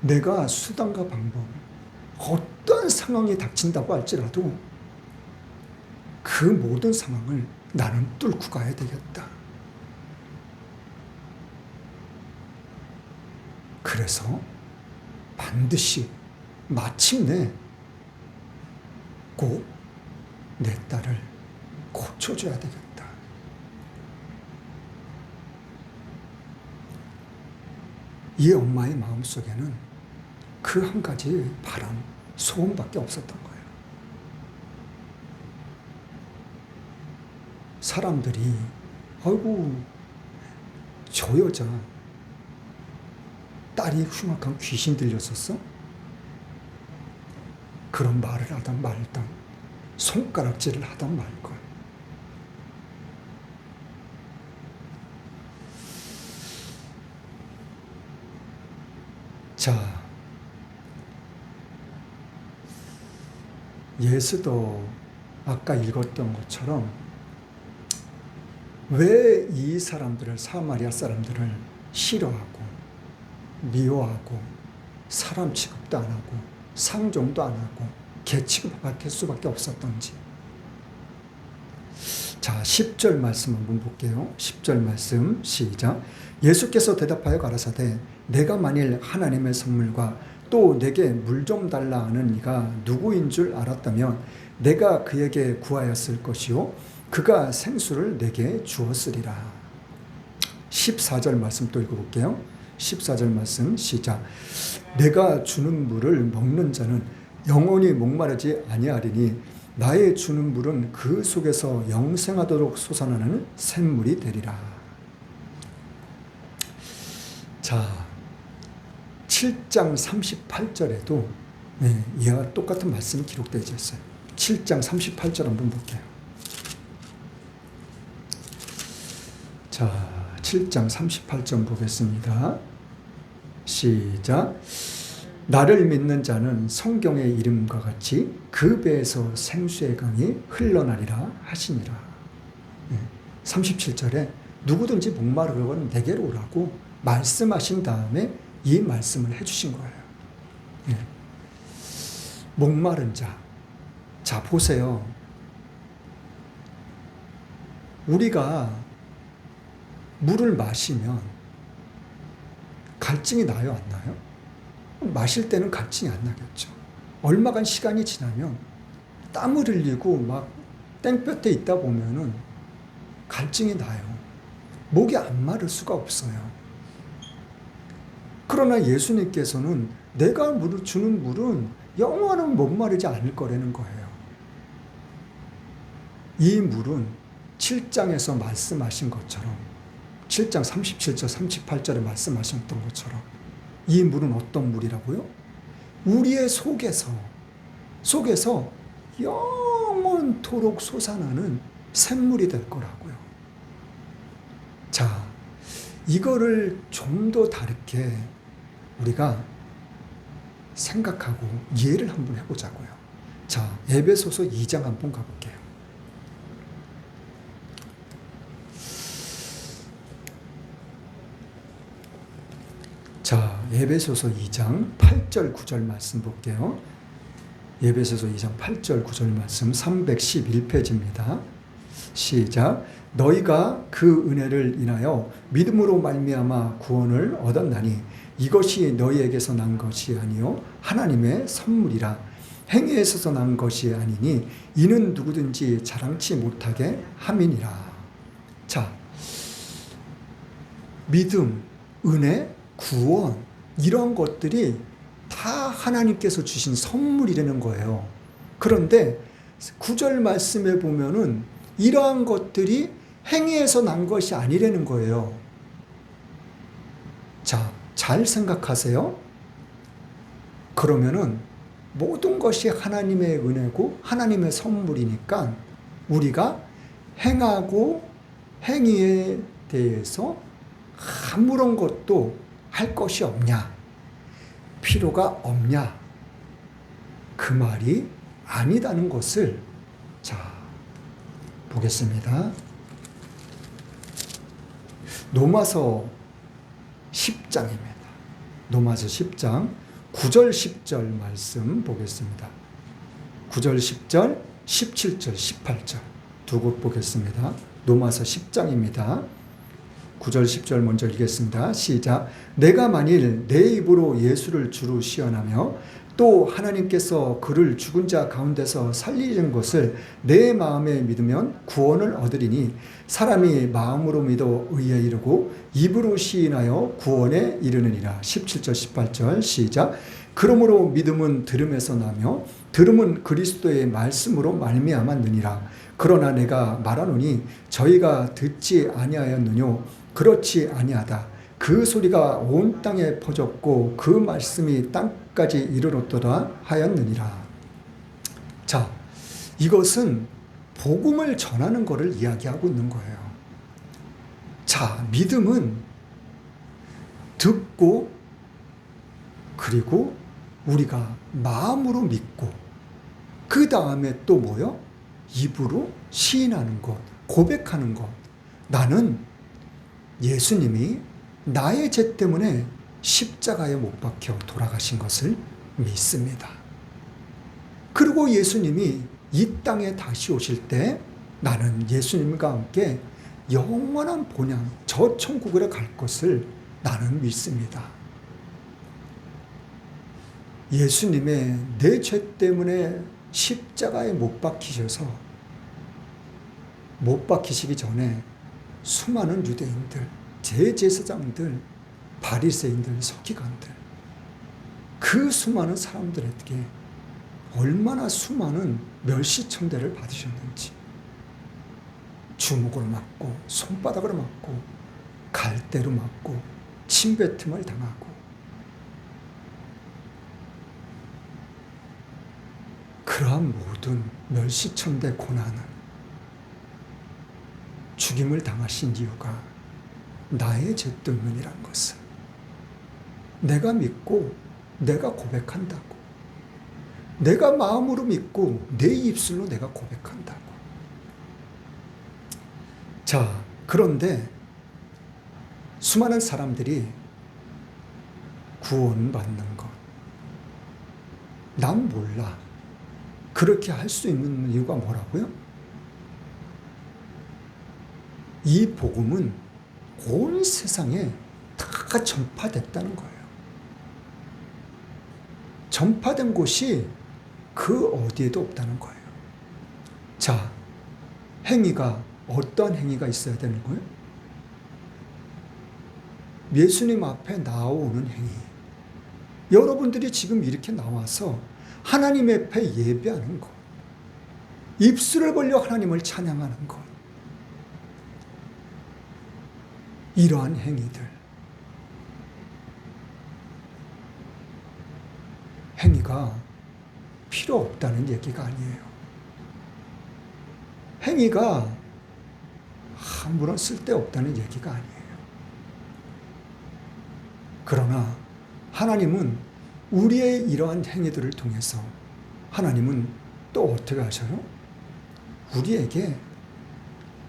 Speaker 1: 내가 수단과 방법, 어떤 상황이 닥친다고 할지라도 그 모든 상황을 나는 뚫고 가야 되겠다. 그래서 반드시 마침내 꼭 내 딸을 고쳐줘야 되겠다. 이 엄마의 마음속에는 그 한 가지 바람, 소원밖에 없었던 거예요. 사람들이 아이고 저 여자 딸이 흉악한 귀신 들렸었어? 그런 말을 하던 말던 손가락질을 하던 말건. 자, 예수도 아까 읽었던 것처럼 왜 이 사람들을, 사마리아 사람들을 싫어하고 미워하고 사람 취급도 안 하고 상종도 안 하고 개 취급할 수밖에 없었던지. 자, 10절 말씀 한번 볼게요. 10절 말씀 시작. 예수께서 대답하여 가라사대 내가 만일 하나님의 선물과 또 내게 물 좀 달라 하는 이가 누구인 줄 알았다면 내가 그에게 구하였을 것이요 그가 생수를 내게 주었으리라. 14절 말씀 또 읽어볼게요. 14절 말씀 시작. 내가 주는 물을 먹는 자는 영원히 목마르지 아니하리니 나의 주는 물은 그 속에서 영생하도록 솟아나는 샘물이 되리라. 자, 7장 38절에도 이와 똑같은 말씀이 기록되어 있어요. 7장 38절 한번 볼게요. 자, 7장 38절 보겠습니다. 시작. 나를 믿는 자는 성경의 이름과 같이 그 배에서 생수의 강이 흘러나리라 하시니라. 37절에 누구든지 목마르거든 내게로 오라고 말씀하신 다음에 이 말씀을 해주신 거예요. 목마른 자. 자, 보세요. 우리가 물을 마시면 갈증이 나요, 안 나요? 마실 때는 갈증이 안 나겠죠. 얼마간 시간이 지나면 땀을 흘리고 막 땡볕에 있다 보면은 갈증이 나요. 목이 안 마를 수가 없어요. 그러나 예수님께서는 내가 물을 주는 물은 영원은 못 마르지 않을 거라는 거예요. 이 물은 7장에서 말씀하신 것처럼 7장 37절 38절에 말씀하셨던 것처럼 이 물은 어떤 물이라고요? 우리의 속에서 영원토록 솟아나는 샘물이 될 거라고요. 자, 이거를 좀 더 다르게 우리가 생각하고 이해를 한번 해보자고요. 자, 에베소서 2장 한번 가볼게요. 자, 에베소서 2장 8절 9절 말씀 볼게요. 에베소서 2장 8절 9절 말씀 311페이지입니다. 시작. 너희가 그 은혜를 인하여 믿음으로 말미암아 구원을 얻었나니 이것이 너희에게서 난 것이 아니요 하나님의 선물이라. 행위에 있어서 난 것이 아니니 이는 누구든지 자랑치 못하게 함이니라. 자, 믿음, 은혜, 구원 이런 것들이 다 하나님께서 주신 선물이라는 거예요. 그런데 9절 말씀에 보면은 이러한 것들이 행위에서 난 것이 아니라는 거예요. 자, 잘 생각하세요. 그러면은 모든 것이 하나님의 은혜고 하나님의 선물이니까 우리가 행하고 행위에 대해서 아무런 것도 할 것이 없냐, 필요가 없냐, 그 말이 아니다는 것을 자 보겠습니다. 로마서 10장입니다. 로마서 10장 9절 10절 말씀 보겠습니다. 9절 10절 17절 18절 두 곳 보겠습니다. 로마서 10장입니다. 9절 10절 먼저 읽겠습니다. 시작. 내가 만일 내 입으로 예수를 주로 시연하며 또 하나님께서 그를 죽은 자 가운데서 살리신 것을 내 마음에 믿으면 구원을 얻으리니 사람이 마음으로 믿어 의에 이르고 입으로 시인하여 구원에 이르느니라. 17절 18절 시작. 그러므로 믿음은 들음에서 나며 들음은 그리스도의 말씀으로 말미암았느니라. 그러나 내가 말하노니 저희가 듣지 아니하였느뇨. 그렇지 아니하다. 그 소리가 온 땅에 퍼졌고 그 말씀이 땅까지 이르렀도다 하였느니라. 자, 이것은 복음을 전하는 것을 이야기하고 있는 거예요. 자, 믿음은 듣고 그리고 우리가 마음으로 믿고 그 다음에 또 뭐요? 입으로 시인하는 것, 고백하는 것. 나는 예수님이 나의 죄 때문에 십자가에 못 박혀 돌아가신 것을 믿습니다. 그리고 예수님이 이 땅에 다시 오실 때 나는 예수님과 함께 영원한 본향, 저 천국으로 갈 것을 나는 믿습니다. 예수님의 내 죄 때문에 십자가에 못 박히셔서 못 박히시기 전에 수많은 유대인들, 대제사장들, 바리새인들, 서기관들 그 수많은 사람들에게 얼마나 수많은 멸시천대를 받으셨는지 주먹으로 맞고 손바닥으로 맞고 갈대로 맞고 침뱉음을 당하고 그러한 모든 멸시천대 고난은 죽임을 당하신 이유가 나의 죄 때문이란 것을 내가 믿고 내가 고백한다고, 내가 마음으로 믿고 내 입술로 내가 고백한다고. 자, 그런데 수많은 사람들이 구원받는 것, 난 몰라. 그렇게 할 수 있는 이유가 뭐라고요? 이 복음은 온 세상에 다 전파됐다는 거예요. 전파된 곳이 그 어디에도 없다는 거예요. 자, 행위가 어떤 행위가 있어야 되는 거예요? 예수님 앞에 나오는 행위. 여러분들이 지금 이렇게 나와서 하나님 앞에 예배하는 것, 입술을 벌려 하나님을 찬양하는 것, 이러한 행위들, 행위가 필요 없다는 얘기가 아니에요. 행위가 아무런 쓸데없다는 얘기가 아니에요. 그러나 하나님은 우리의 이러한 행위들을 통해서 하나님은 또 어떻게 하셔요? 우리에게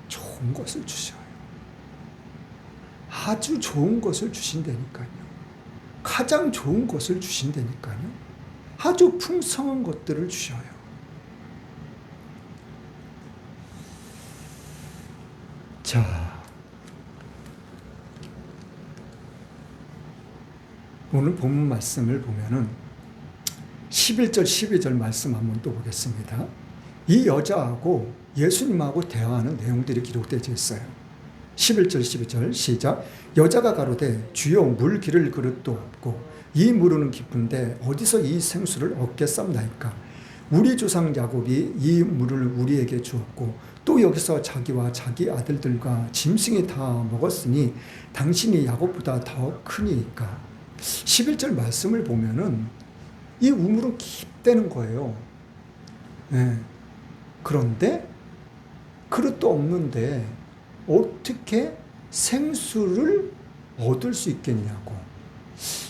Speaker 1: 좋은 것을 주셔요. 아주 좋은 것을 주신다니까요. 가장 좋은 것을 주신다니까요. 아주 풍성한 것들을 주셔요. 자, 오늘 본문 말씀을 보면은 11절 12절 말씀 한번 또 보겠습니다. 이 여자하고 예수님하고 대화하는 내용들이 기록되어 있어요. 11절 12절 시작. 여자가 가로되 주여 물 기를 그릇도 없고 이 물은 깊은데 어디서 이 생수를 얻겠삼나이까. 우리 조상 야곱이 이 물을 우리에게 주었고 또 여기서 자기와 자기 아들들과 짐승이 다 먹었으니 당신이 야곱보다 더 크니까. 11절 말씀을 보면은 이 우물은 깊다는 거예요. 네. 그런데 그릇도 없는데 어떻게 생수를 얻을 수 있겠냐고.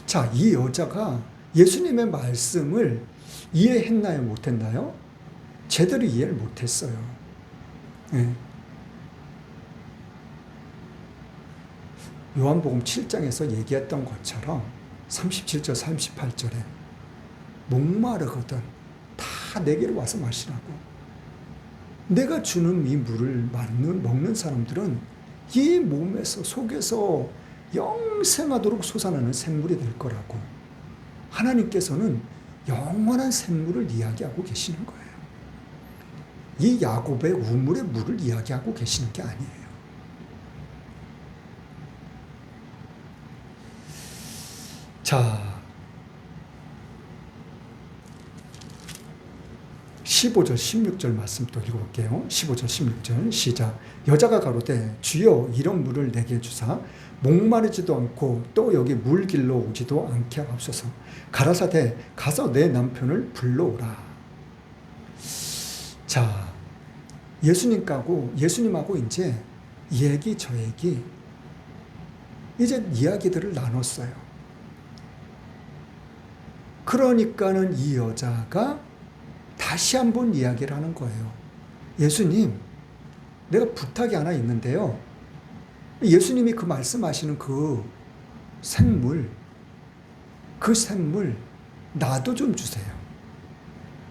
Speaker 1: 자, 이 여자가 예수님의 말씀을 이해했나요? 못했나요? 제대로 이해를 못했어요. 네. 요한복음 7장에서 얘기했던 것처럼 37절 38절에 목마르거든 다 내게로 와서 마시라고. 내가 주는 이 물을 먹는 사람들은 이 몸에서 속에서 영생하도록 솟아나는 샘물이 될 거라고. 하나님께서는 영원한 샘물을 이야기하고 계시는 거예요. 이 야곱의 우물의 물을 이야기하고 계시는 게 아니에요. 자, 15절 16절 말씀 또 읽어볼게요. 15절 16절 시작. 여자가 가로되 주여 이런 물을 내게 주사 목마르지도 않고 또 여기 물길로 오지도 않게 하옵소서. 가라사대 가서 내 남편을 불러오라. 자, 예수님하고 이제 이 얘기 저 얘기 이제 이야기들을 나눴어요. 그러니까는 이 여자가 다시 한번 이야기를 하는 거예요. 예수님, 내가 부탁이 하나 있는데요. 예수님이 그 말씀하시는 그 샘물 나도 좀 주세요.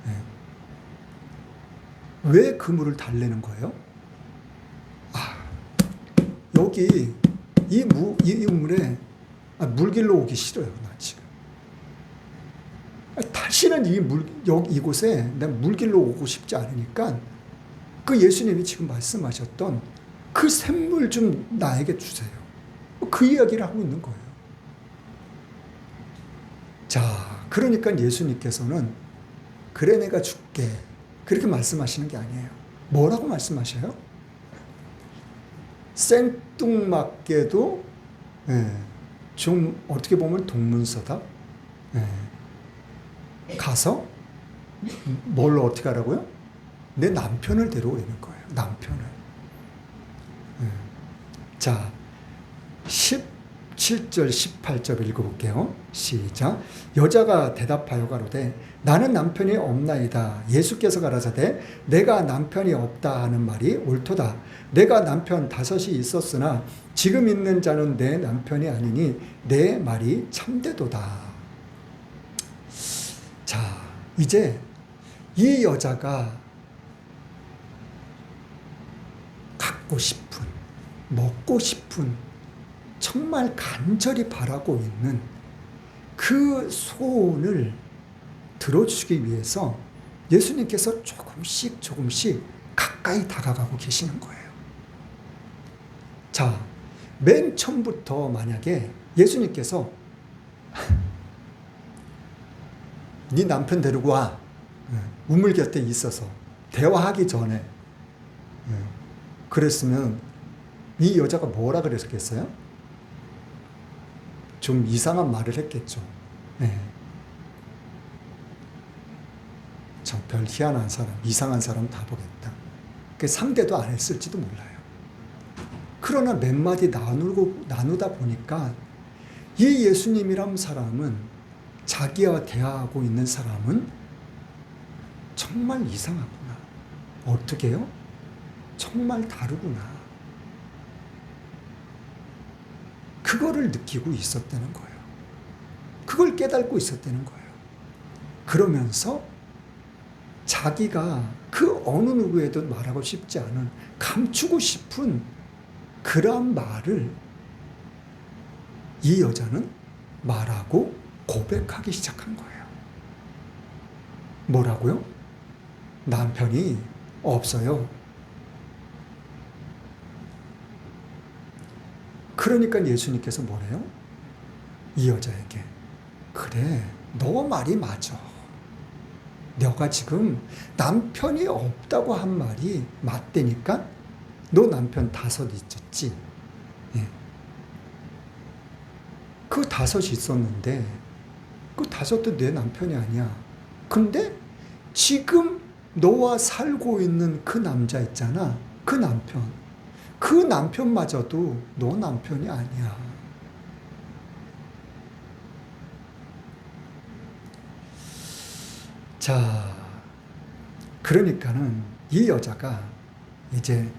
Speaker 1: 네. 왜 그 물을 달래는 거예요? 여기 이 물에 물길로 오기 싫어요. 나 지금. 다시는 이곳에 난 물길로 오고 싶지 않으니까 그 예수님이 지금 말씀하셨던 그 샘물 좀 나에게 주세요. 그 이야기를 하고 있는 거예요. 자, 그러니까 예수님께서는 그래 내가 줄게 그렇게 말씀하시는 게 아니에요. 뭐라고 말씀하셔요? 생뚱맞게도 좀 어떻게 보면 동문서답. 가서 뭘 어떻게 하라고요? 내 남편을 데려오라는 거예요. 남편을. 자, 17절 18절 읽어볼게요. 시작. 여자가 대답하여 가로되 나는 남편이 없나이다. 예수께서 가라사대 내가 남편이 없다 하는 말이 옳도다. 내가 남편 5이 있었으나 지금 있는 자는 내 남편이 아니니 내 말이 참되도다. 자, 이제 이 여자가 갖고 싶은, 먹고 싶은, 정말 간절히 바라고 있는 그 소원을 들어주기 위해서 예수님께서 조금씩 가까이 다가가고 계시는 거예요. 자, 맨 처음부터 만약에 예수님께서 네 남편 데리고 와. 우물 곁에 있어서 대화하기 전에 그랬으면 이 여자가 뭐라 그랬겠어요? 좀 이상한 말을 했겠죠. 저 별 희한한 사람, 이상한 사람 다 보겠다. 그 상대도 안 했을지도 몰라요. 그러나 몇 마디 나누다 보니까 이 예수님이란 사람은 자기와 대화하고 있는 사람은 정말 이상하구나. 어떻게 해요? 정말 다르구나. 그거를 느끼고 있었다는 거예요. 그걸 깨닫고 있었다는 거예요. 그러면서 자기가 그 어느 누구에도 말하고 싶지 않은 감추고 싶은 그런 말을 이 여자는 말하고 고백하기 시작한 거예요. 뭐라고요? 남편이 없어요. 그러니까 예수님께서 뭐래요? 이 여자에게, 그래, 너 말이 맞아. 너가 지금 남편이 없다고 한 말이 맞다니까? 너 남편 5 있었지? 예. 그 5 있었는데 그 5도 내 남편이 아니야. 근데 지금 너와 살고 있는 그 남자 있잖아. 그 남편마저도 너 남편이 아니야. 자, 그러니까는 이 여자가 이제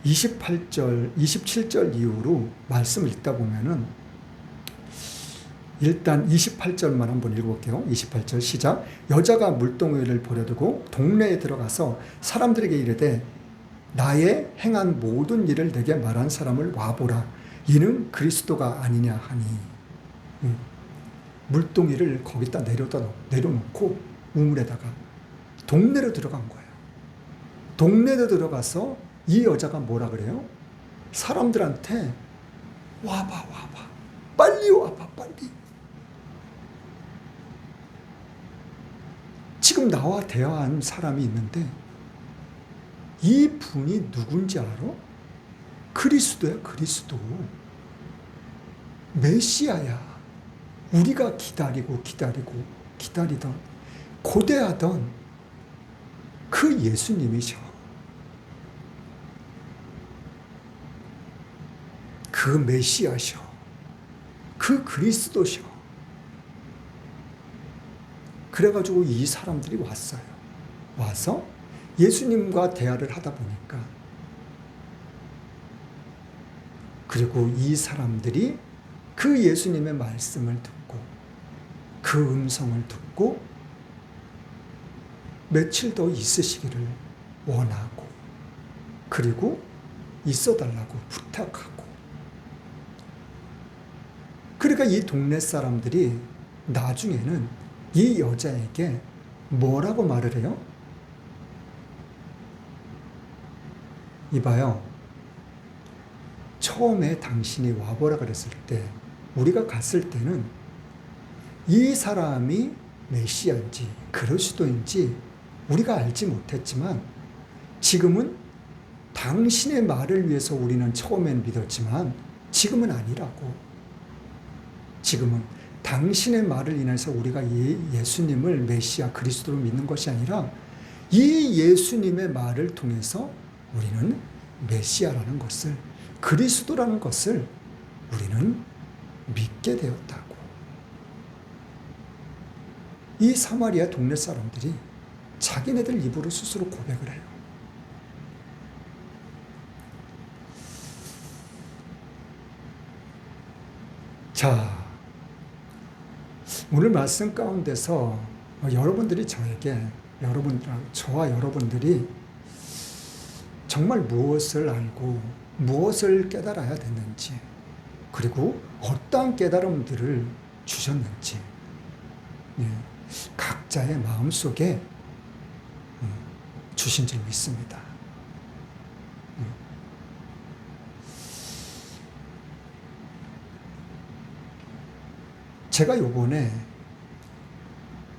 Speaker 1: 28절, 27절 이후로 말씀을 읽다 보면은 일단 28절만 한번 읽어볼게요. 28절 시작. 여자가 물동이를 버려두고 동네에 들어가서 사람들에게 이르되 나의 행한 모든 일을 내게 말한 사람을 와보라. 이는 그리스도가 아니냐 하니. 물동이를 거기다 내려놓고 우물에다가 동네로 들어간 거예요. 동네로 들어가서 이 여자가 뭐라 그래요? 사람들한테 와봐. 빨리 와봐, 빨리. 지금 나와 대화한 사람이 있는데 이 분이 누군지 알아? 그리스도야, 그리스도. 메시아야. 우리가 기다리던, 고대하던 그 예수님이셔. 그 메시아셔. 그 그리스도셔. 그래가지고 이 사람들이 왔어요. 와서 예수님과 대화를 하다 보니까, 그리고 이 사람들이 그 예수님의 말씀을 듣고 그 음성을 듣고 며칠 더 있으시기를 원하고, 그리고 있어달라고 부탁하고, 그러니까 이 동네 사람들이 나중에는 이 여자에게 뭐라고 말을 해요? 이봐요. 처음에 당신이 와보라 그랬을 때, 우리가 갔을 때는 이 사람이 메시아인지 그리스도인지 우리가 알지 못했지만, 지금은 당신의 말을 위해서 우리는 처음엔 믿었지만 지금은 아니라고. 지금은 당신의 말을 인해서 우리가 예수님을 메시아 그리스도로 믿는 것이 아니라 이 예수님의 말을 통해서 우리는 메시아라는 것을, 그리스도라는 것을 우리는 믿게 되었다고. 이 사마리아 동네 사람들이 자기네들 입으로 스스로 고백을 해요. 자, 오늘 말씀 가운데서 여러분들이 저와 여러분들이 정말 무엇을 알고 무엇을 깨달아야 됐는지, 그리고 어떠한 깨달음들을 주셨는지, 각자의 마음속에 주신 줄 믿습니다. 제가 요번에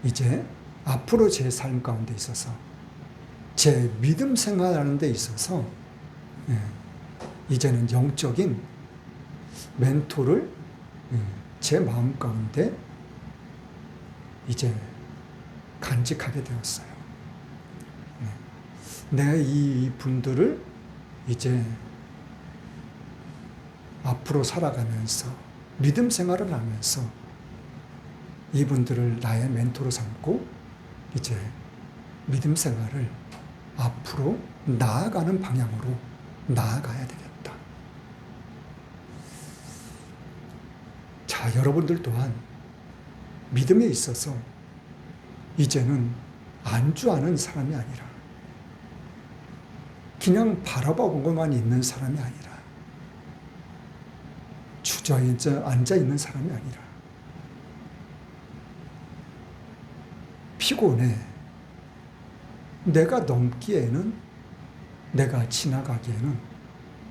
Speaker 1: 이제 앞으로 제 삶 가운데 있어서, 제 믿음 생활하는 데 있어서 이제는 영적인 멘토를 제 마음 가운데 이제 간직하게 되었어요. 내가 이 분들을 이제 앞으로 살아가면서, 믿음 생활을 하면서 이분들을 나의 멘토로 삼고 이제 믿음 생활을 앞으로 나아가는 방향으로 나아가야 되겠다. 자, 여러분들 또한 믿음에 있어서 이제는 안주하는 사람이 아니라, 그냥 바라보고만 있는 사람이 아니라, 앉아 있는 사람이 아니라, 피곤해, 내가 넘기에는, 내가 지나가기에는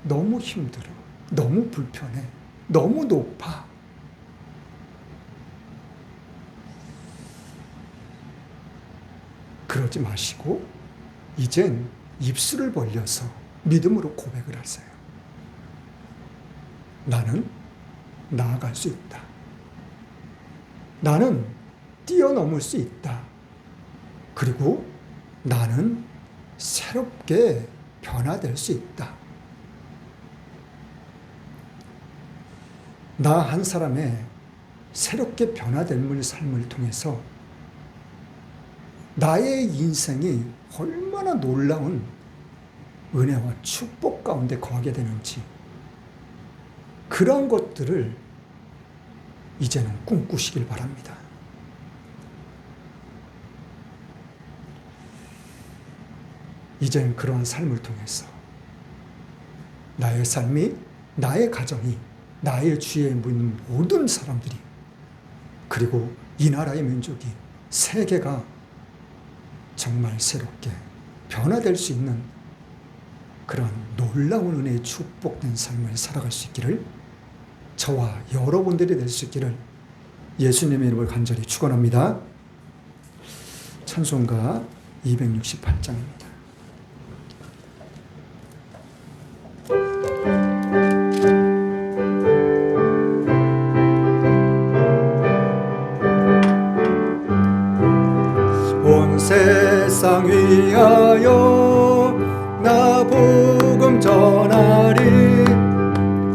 Speaker 1: 너무 힘들어, 너무 불편해, 너무 높아. 그러지 마시고 이젠 입술을 벌려서 믿음으로 고백을 하세요. 나는 나아갈 수 있다. 나는 뛰어넘을 수 있다. 그리고 나는 새롭게 변화될 수 있다. 나 한 사람의 새롭게 변화된 삶을 통해서 나의 인생이 얼마나 놀라운 은혜와 축복 가운데 거하게 되는지, 그런 것들을 이제는 꿈꾸시길 바랍니다. 이제는 그러한 삶을 통해서 나의 삶이, 나의 가정이, 나의 주위에 있는 모든 사람들이, 그리고 이 나라의 민족이, 세계가 정말 새롭게 변화될 수 있는 그런 놀라운 은혜의 축복된 삶을 살아갈 수 있기를, 저와 여러분들이 될 수 있기를 예수님의 이름으로 간절히 축원합니다. 찬송가 268장입니다. 온 세상 위하여 나 복음 전하리.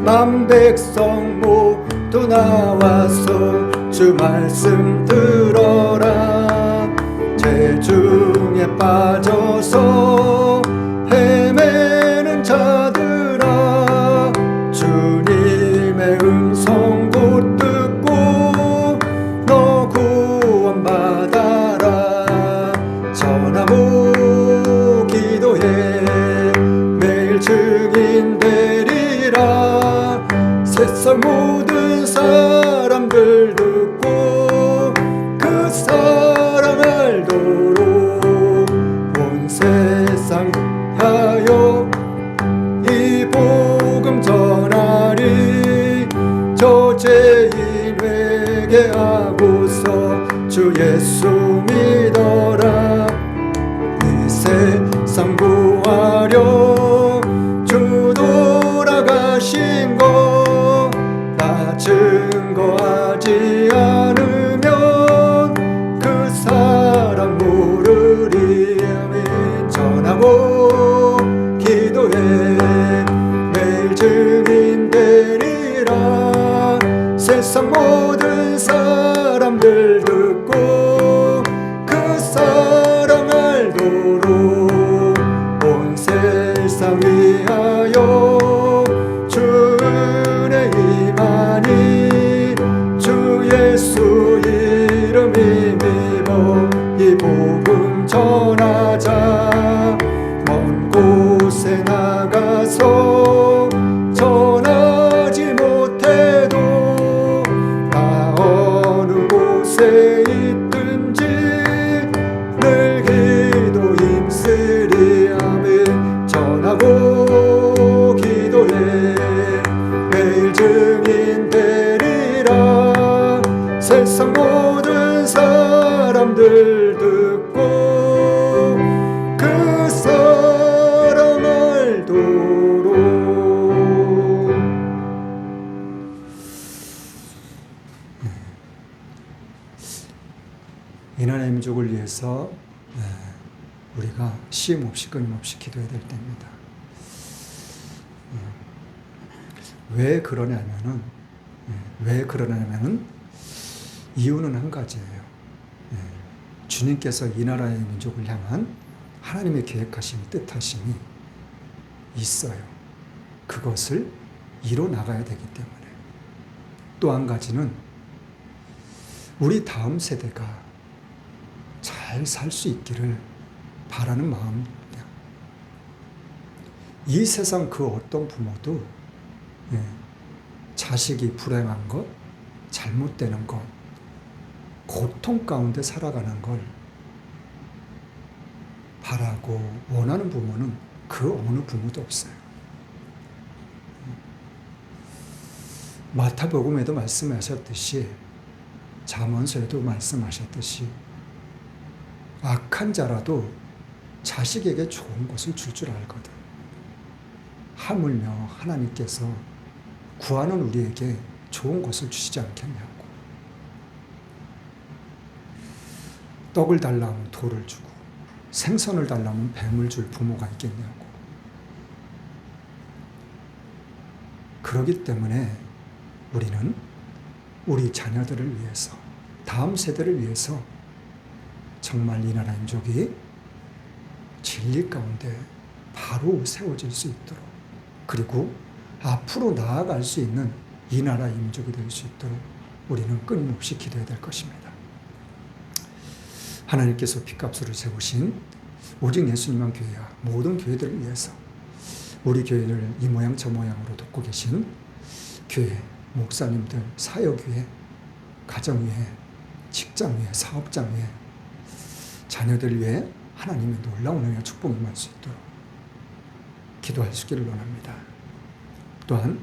Speaker 1: 만 백성 모두 나와서 주 말씀 들어라. 재중에 빠져서 헤매는 자들아, 주님의 음성 곧 듣고 너 구원받아라. 전하고 기도해 매일 증인 되리라. 세상 모든 사람들 듣고 그 사랑 알도록 온 세상 하여 이 복음 전하리. 저 죄인 회개하고서 주 예수 믿어라. 이 세상 구하려 주 돌아가신 것 나 증거하지 않으면 그 사랑 모르리. 아멘. 전하고 기도해 매일 증인 되리라. 세상 모든 사람들 듣고 그 사랑 알도록 온 세상 위하여 주 은혜 임하니. 주 예수 이름 힘입어 이 복음 전하자. 먼 곳에 나가서 전하지 못해도 나 어느 곳에 있든지 늘 기도 힘쓰리. 아멘. 전하고 기도해 매일 증인 되리라. 세상 모든 사람들 듣고 그 사랑 알도록. 이 나라의 민족을 위해서 우리가 쉼 없이 끊임없이 기도해야 될 때입니다. 왜 그러냐면은 이유는 한 가지예요. 주님께서 이 나라의 민족을 향한 하나님의 계획하심이, 뜻하심이 있어요. 그것을 이뤄 나가야 되기 때문에. 또 한 가지는 우리 다음 세대가 잘 살 수 있기를 바라는 마음입니다. 이 세상 그 어떤 부모도 자식이 불행한 것, 잘못되는 것, 고통 가운데 살아가는 걸 바라고 원하는 부모는 그 어느 부모도 없어요. 마태복음에도 말씀하셨듯이 잠언서에도 말씀하셨듯이 악한 자라도 자식에게 좋은 것을 줄 알거든. 하물며 하나님께서 구하는 우리에게 좋은 것을 주시지 않겠냐고. 떡을 달라면 돌을 주고 생선을 달라면 뱀을 줄 부모가 있겠냐고. 그렇기 때문에 우리는 우리 자녀들을 위해서, 다음 세대를 위해서 정말 이 나라 민족이 진리 가운데 바로 세워질 수 있도록, 그리고 앞으로 나아갈 수 있는 이 나라 민족이 될 수 있도록 우리는 끊임없이 기도해야 될 것입니다. 하나님께서 핏값으로 세우신 오직 예수님만 교회와 모든 교회들을 위해서 우리 교회를 이 모양 저 모양으로 돕고 계신 교회, 목사님들, 사역위에, 가정위에, 직장위에, 사업장위에, 자녀들 위해 하나님의 놀라운 은혜와 축복을 임할 수 있도록 기도할 수 있기를 원합니다. 또한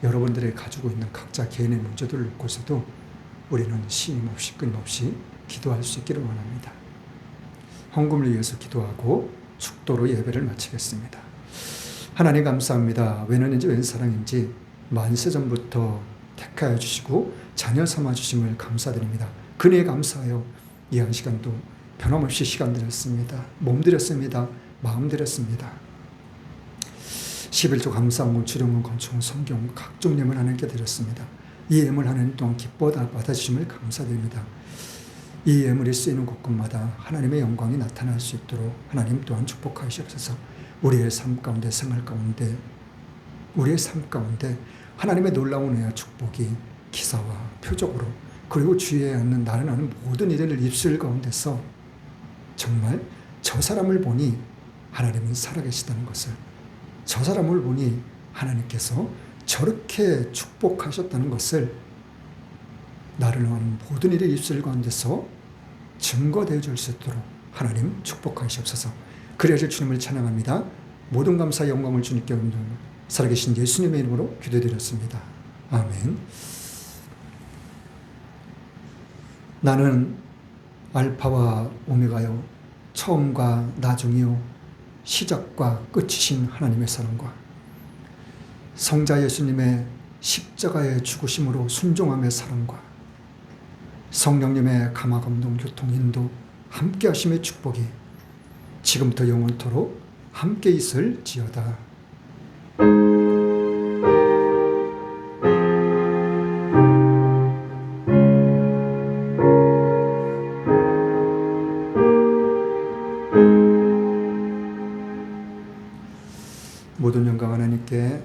Speaker 1: 여러분들이 가지고 있는 각자 개인의 문제들을 놓고서도 우리는 쉼없이 끊임없이 기도할 수 있기를 원합니다. 헌금을 위해서 기도하고 축도로 예배를 마치겠습니다. 하나님 감사합니다. 웬 은인지 웬 사랑인지 만세전부터 택하여 주시고 자녀 삼아 주심을 감사드립니다. 그에 감사하여 이 한 시간도 변함없이 시간 드렸습니다. 몸 드렸습니다. 마음 드렸습니다. 11조 감사원금, 주령금, 건축원, 성경 각종 예물 하나님께 드렸습니다. 이 예물 하나님 또한 기뻐 받아주심을 감사드립니다. 이 예물이 쓰이는 곳곳마다 하나님의 영광이 나타날 수 있도록 하나님 또한 축복하시옵소서. 우리의 삶 가운데, 생활 가운데, 우리의 삶 가운데 하나님의 놀라운 은혜와 축복이 기사와 표적으로, 그리고 주위에 앉는 나를 아는 모든 이들을 입술 가운데서 정말 저 사람을 보니 하나님은 살아계시다는 것을, 저 사람을 보니 하나님께서 저렇게 축복하셨다는 것을 나를 아는 모든 이들의 입술 가운데서 증거되어 줄 수 있도록 하나님 축복하시옵소서. 그래야지 주님을 찬양합니다. 모든 감사 영광을 주님께 올리는 살아계신 예수님의 이름으로 기도드렸습니다. 아멘. 나는 알파와 오메가요, 처음과 나중이요, 시작과 끝이신 하나님의 사랑과 성자 예수님의 십자가의 죽으심으로 순종함의 사랑과 성령님의 감화 감동 교통 인도 함께 하심의 축복이 지금부터 영원토록 함께 있을지어다. 모든 영광 하나님께